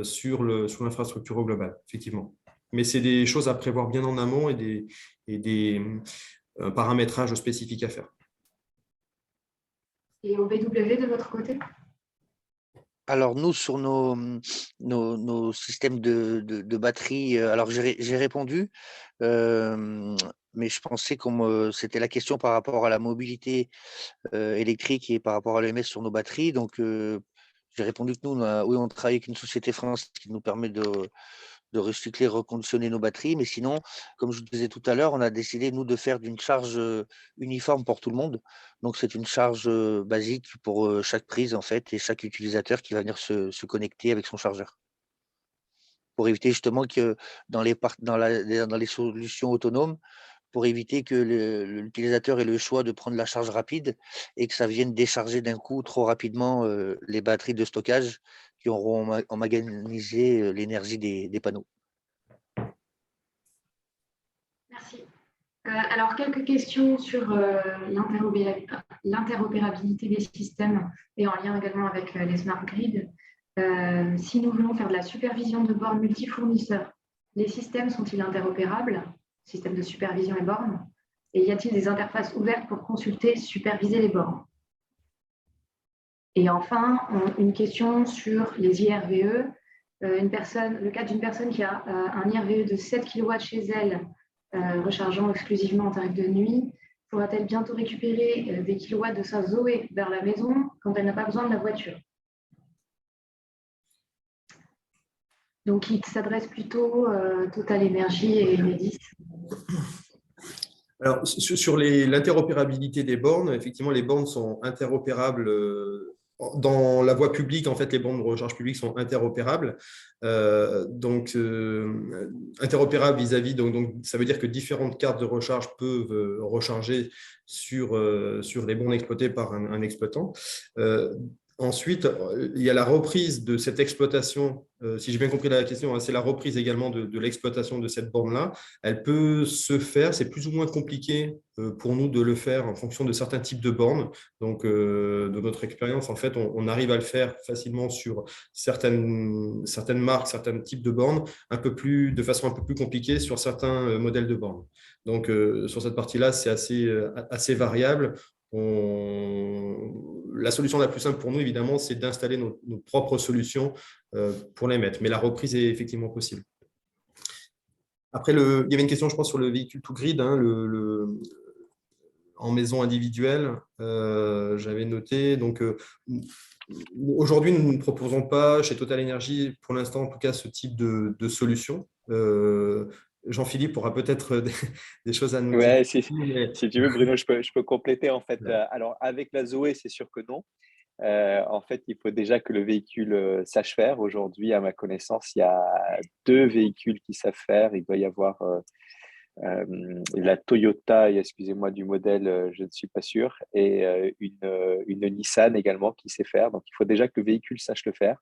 sur l'infrastructure globale, effectivement. Mais c'est des choses à prévoir bien en amont et des paramétrages spécifiques à faire. Et au BW de votre côté? Alors, nous, sur nos systèmes de batterie, alors j'ai répondu, mais je pensais que c'était la question par rapport à la mobilité électrique et par rapport à l'EMS sur nos batteries. Donc, j'ai répondu que nous, oui, on travaille avec une société française qui nous permet de recycler, reconditionner nos batteries. Mais sinon, comme je vous disais tout à l'heure, on a décidé, nous, de faire d'une charge uniforme pour tout le monde. Donc, c'est une charge basique pour chaque prise, en fait, et chaque utilisateur qui va venir se connecter avec son chargeur. Pour éviter justement que dans les solutions autonomes, pour éviter que l'utilisateur ait le choix de prendre la charge rapide et que ça vienne décharger d'un coup trop rapidement les batteries de stockage qui auront emmagasiné l'énergie des panneaux. Merci. Alors, quelques questions sur l'interopérabilité des systèmes et en lien également avec les smart grids. Si nous voulons faire de la supervision de bornes multifournisseurs, les systèmes sont-ils interopérables, systèmes de supervision et bornes? Et y a-t-il des interfaces ouvertes pour consulter, superviser les bornes? Et enfin, une question sur les IRVE. Le cas d'une personne qui a un IRVE de 7 kW chez elle, rechargeant exclusivement en tarif de nuit, pourra-t-elle bientôt récupérer des kilowatts de sa Zoé vers la maison quand elle n'a pas besoin de la voiture? Donc, il s'adresse plutôt Total Energy et Enedis. Alors, sur l'interopérabilité des bornes, effectivement, les bornes sont interopérables. Dans la voie publique, en fait, les bornes de recharge publique sont interopérables. Interopérables vis-à-vis, donc, ça veut dire que différentes cartes de recharge peuvent recharger sur les bornes exploitées par un exploitant. Ensuite, il y a la reprise de cette exploitation. Si j'ai bien compris la question, hein, c'est la reprise également de l'exploitation de cette borne-là. Elle peut se faire, c'est plus ou moins compliqué pour nous de le faire en fonction de certains types de bornes. Donc, de notre expérience, en fait, on arrive à le faire facilement sur certaines marques, certains types de bornes, de façon un peu plus compliquée sur certains modèles de bornes. Donc, sur cette partie-là, c'est assez variable. La solution la plus simple pour nous, évidemment, c'est d'installer nos propres solutions pour les mettre. Mais la reprise est effectivement possible. Après, il y avait une question, je pense, sur le véhicule to grid, hein, en maison individuelle. J'avais noté. Donc, aujourd'hui, nous ne proposons pas chez Total Energy, pour l'instant, en tout cas, ce type de solution. Jean-Philippe aura peut-être des choses à nous dire. Ouais, si tu veux, Bruno, je peux compléter en fait. Alors, avec la Zoé, c'est sûr que non. En fait, il faut déjà que le véhicule sache faire. Aujourd'hui, à ma connaissance, il y a 2 véhicules qui savent faire. Il doit y avoir la Toyota, excusez-moi du modèle, je ne suis pas sûr, et une Nissan également qui sait faire. Donc, il faut déjà que le véhicule sache le faire.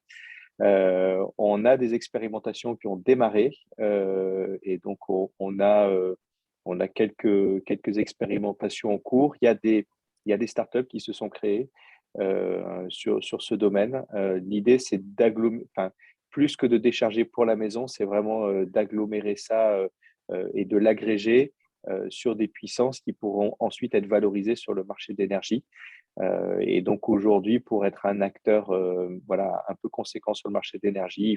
On a des expérimentations qui ont démarré et donc on a quelques expérimentations en cours. Il y a des startups qui se sont créées sur ce domaine. L'idée, c'est plus que de décharger pour la maison, c'est vraiment d'agglomérer ça et de l'agréger sur des puissances qui pourront ensuite être valorisées sur le marché de l'énergie. Et donc aujourd'hui, pour être un acteur un peu conséquent sur le marché de l'énergie,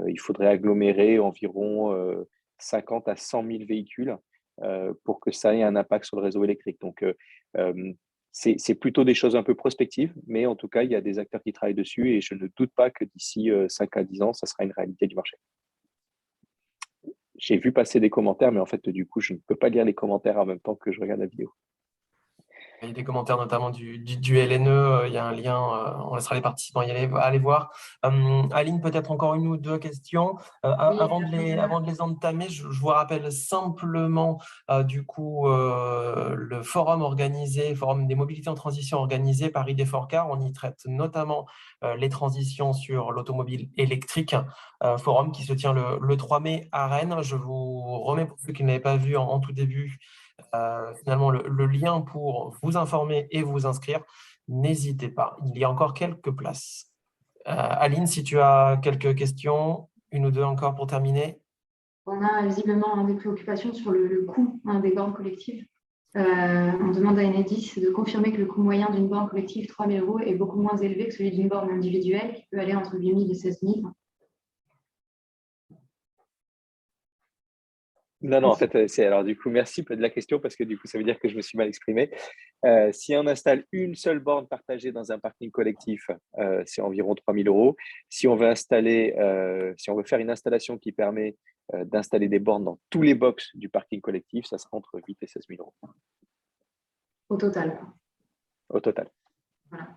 il faudrait agglomérer environ 50 à 100 000 véhicules pour que ça ait un impact sur le réseau électrique. Donc, c'est plutôt des choses un peu prospectives, mais en tout cas, il y a des acteurs qui travaillent dessus et je ne doute pas que d'ici 5 à 10 ans, ça sera une réalité du marché. J'ai vu passer des commentaires, mais en fait, du coup, je ne peux pas lire les commentaires en même temps que je regarde la vidéo. Il y a des commentaires notamment du LNE, il y a un lien, on laissera les participants aller voir. Aline, peut-être encore une ou deux questions. Avant de les entamer, je vous rappelle simplement le forum des mobilités en transition organisé par ID4Car. On y traite notamment les transitions sur l'automobile électrique, forum qui se tient le 3 mai à Rennes. Je vous remets, pour ceux qui ne l'avaient pas vu en tout début, finalement le lien pour vous informer et vous inscrire. N'hésitez pas, il y a encore quelques places. Aline, si tu as quelques questions, une ou deux encore pour terminer. On a visiblement des préoccupations sur le coût des bornes collectives. On demande à Enedis de confirmer que le coût moyen d'une borne collective, 3 000 € est beaucoup moins élevé que celui d'une borne individuelle qui peut aller entre 8 000 et 16 000. Non, en fait, alors du coup, merci de la question parce que du coup, ça veut dire que je me suis mal exprimé. Si on installe une seule borne partagée dans un parking collectif, c'est environ 3 000 euros. Si on veut faire une installation qui permet d'installer des bornes dans tous les box du parking collectif, ça sera entre 8 et 16 000 euros. Au total. Au total. Voilà.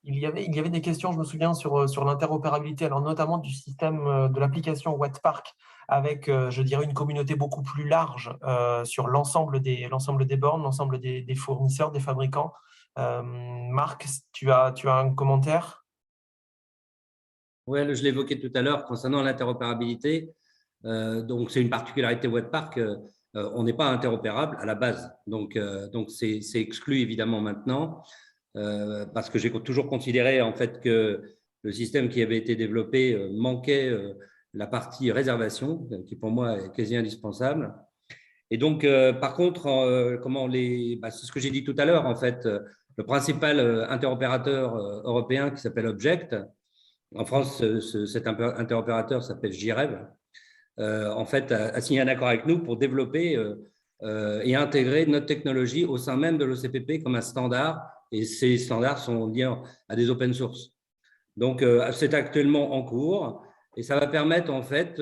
Il y avait des questions, je me souviens, sur l'interopérabilité, alors notamment du système de l'application Wattpark, avec, je dirais, une communauté beaucoup plus large sur l'ensemble des bornes, l'ensemble des fournisseurs, des fabricants. Marc, tu as un commentaire? Oui, je l'évoquais tout à l'heure concernant l'interopérabilité. Donc, c'est une particularité Wattpark. On n'est pas interopérable à la base. Donc c'est exclu évidemment maintenant. Parce que j'ai toujours considéré en fait que le système qui avait été développé manquait la partie réservation, qui pour moi est quasi indispensable. Et donc, par contre, c'est ce que j'ai dit tout à l'heure, en fait, le principal interopérateur européen qui s'appelle Object, en France, cet interopérateur s'appelle JREV, en fait, a signé un accord avec nous pour développer et intégrer notre technologie au sein même de l'OCPP comme un standard. Et ces standards sont liés à des open source. Donc, c'est actuellement en cours et ça va permettre, en fait,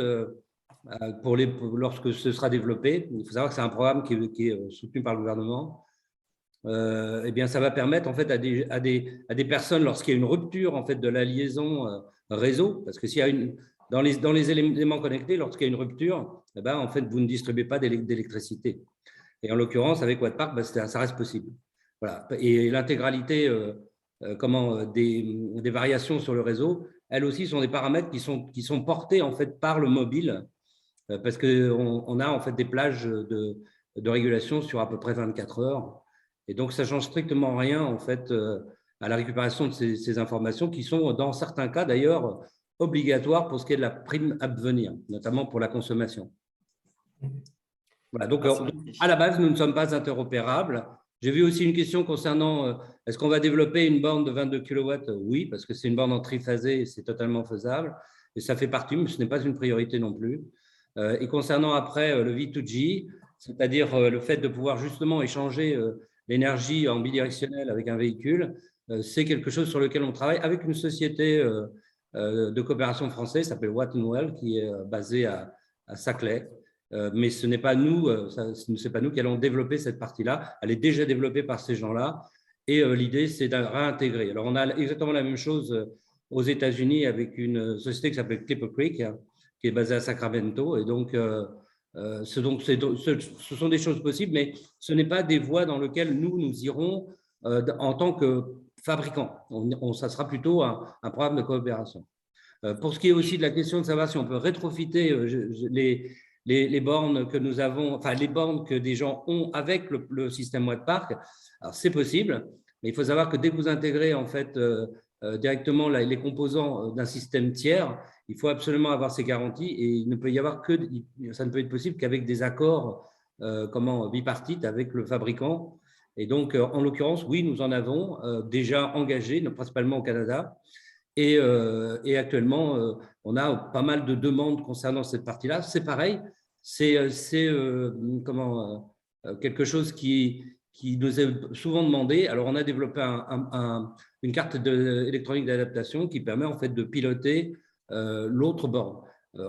lorsque ce sera développé, il faut savoir que c'est un programme qui est soutenu par le gouvernement, eh bien, ça va permettre, en fait, à des personnes, lorsqu'il y a une rupture, en fait, de la liaison réseau, parce que s'il y a dans les éléments connectés, lorsqu'il y a une rupture, eh ben, en fait, vous ne distribuez pas d'électricité. Et en l'occurrence, avec Wattpark, ça reste possible. Voilà. Et l'intégralité des variations sur le réseau, elles aussi sont des paramètres qui sont portés en fait par le mobile, parce qu'on a en fait des plages de régulation sur à peu près 24 heures. Et donc, ça ne change strictement rien en fait à la récupération de ces informations qui sont, dans certains cas d'ailleurs, obligatoires pour ce qui est de la prime à venir, notamment pour la consommation. Voilà, donc, à la base, nous ne sommes pas interopérables. J'ai vu aussi une question concernant est-ce qu'on va développer une borne de 22 kW? Oui, parce que c'est une borne en triphasé et c'est totalement faisable. Et ça fait partie, mais ce n'est pas une priorité non plus. Et concernant après le V2G, c'est-à-dire le fait de pouvoir justement échanger l'énergie en bidirectionnel avec un véhicule, c'est quelque chose sur lequel on travaille avec une société de coopération française qui s'appelle Watt & Well, qui est basée à Saclay. Mais ce n'est pas nous, qui allons développer cette partie-là. Elle est déjà développée par ces gens-là. Et l'idée, c'est de réintégrer. Alors, on a exactement la même chose aux États-Unis avec une société qui s'appelle Clipper Creek, qui est basée à Sacramento. Et donc, ce sont des choses possibles, mais ce n'est pas des voies dans lesquelles nous irons en tant que fabricants. Ça sera plutôt un programme de coopération. Pour ce qui est aussi de la question de savoir si on peut rétrofiter les bornes que nous avons, enfin les bornes que des gens ont avec le système Wattpark, alors c'est possible, mais il faut savoir que dès que vous intégrez en fait directement les composants d'un système tiers, il faut absolument avoir ces garanties et il ne peut y avoir ça ne peut être possible qu'avec des accords bipartites avec le fabricant. Et donc, en l'occurrence, oui, nous en avons déjà engagé, principalement au Canada. Et actuellement, on a pas mal de demandes concernant cette partie-là. C'est pareil, c'est quelque chose qui nous est souvent demandé. Alors, on a développé une carte électronique d'adaptation qui permet en fait de piloter l'autre borne.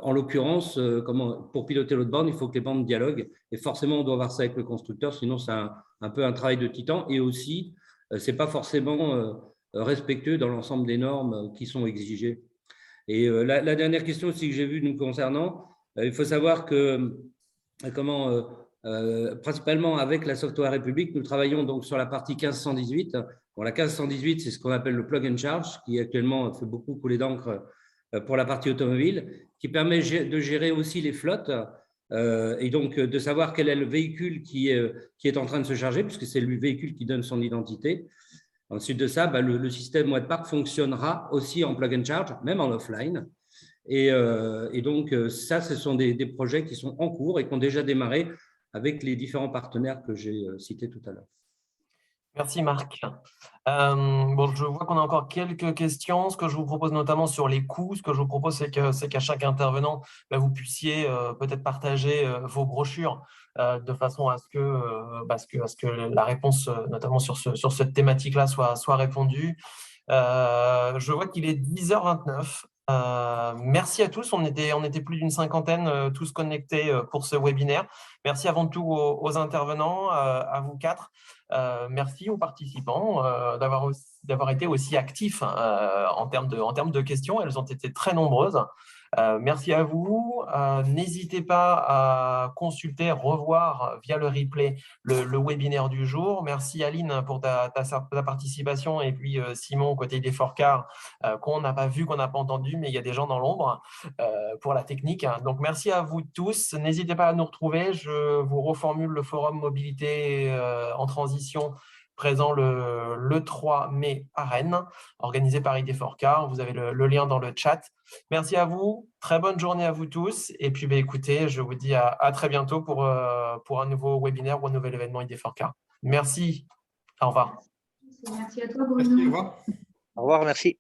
En l'occurrence, pour piloter l'autre borne, il faut que les bornes dialoguent. Et forcément, on doit voir ça avec le constructeur, sinon c'est un peu un travail de titan. Et aussi, ce n'est pas forcément respectueux dans l'ensemble des normes qui sont exigées. Et la dernière question aussi que j'ai vue nous concernant, il faut savoir que principalement avec la Software République, nous travaillons donc sur la partie 1518. Bon, la 1518, c'est ce qu'on appelle le plug and charge, qui actuellement fait beaucoup couler d'encre pour la partie automobile, qui permet de gérer aussi les flottes et donc de savoir quel est le véhicule qui est en train de se charger, puisque c'est le véhicule qui donne son identité. Ensuite de ça, le système Wattpark fonctionnera aussi en plug and charge, même en offline. Et donc, ça, ce sont des projets qui sont en cours et qui ont déjà démarré avec les différents partenaires que j'ai cités tout à l'heure. Merci Marc. Bon, je vois qu'on a encore quelques questions. Ce que je vous propose notamment sur les coûts, ce que je vous propose, c'est qu'à chaque intervenant, vous puissiez peut-être partager vos brochures de façon à ce que la réponse, notamment sur cette thématique-là, soit répondue. Je vois qu'il est 10h29. Merci à tous. On était plus d'une cinquantaine, tous connectés pour ce webinaire. Merci avant tout aux intervenants, à vous quatre. Merci aux participants d'avoir été aussi actifs en termes de questions. Elles ont été très nombreuses. Merci à vous. N'hésitez pas à consulter, revoir via le replay le webinaire du jour. Merci Aline pour ta participation et puis Simon côté des Forecars qu'on n'a pas vu, qu'on n'a pas entendu, mais il y a des gens dans l'ombre pour la technique. Donc merci à vous tous. N'hésitez pas à nous retrouver. Je vous reformule le forum mobilité en transition présent le 3 mai à Rennes, organisé par ID4Car. Vous avez le lien dans le chat. Merci à vous. Très bonne journée à vous tous. Et puis, écoutez, je vous dis à très bientôt pour un nouveau webinaire ou un nouvel événement ID4Car. Merci. Au revoir. Merci à toi, Bruno. Merci, au revoir. Au revoir, merci.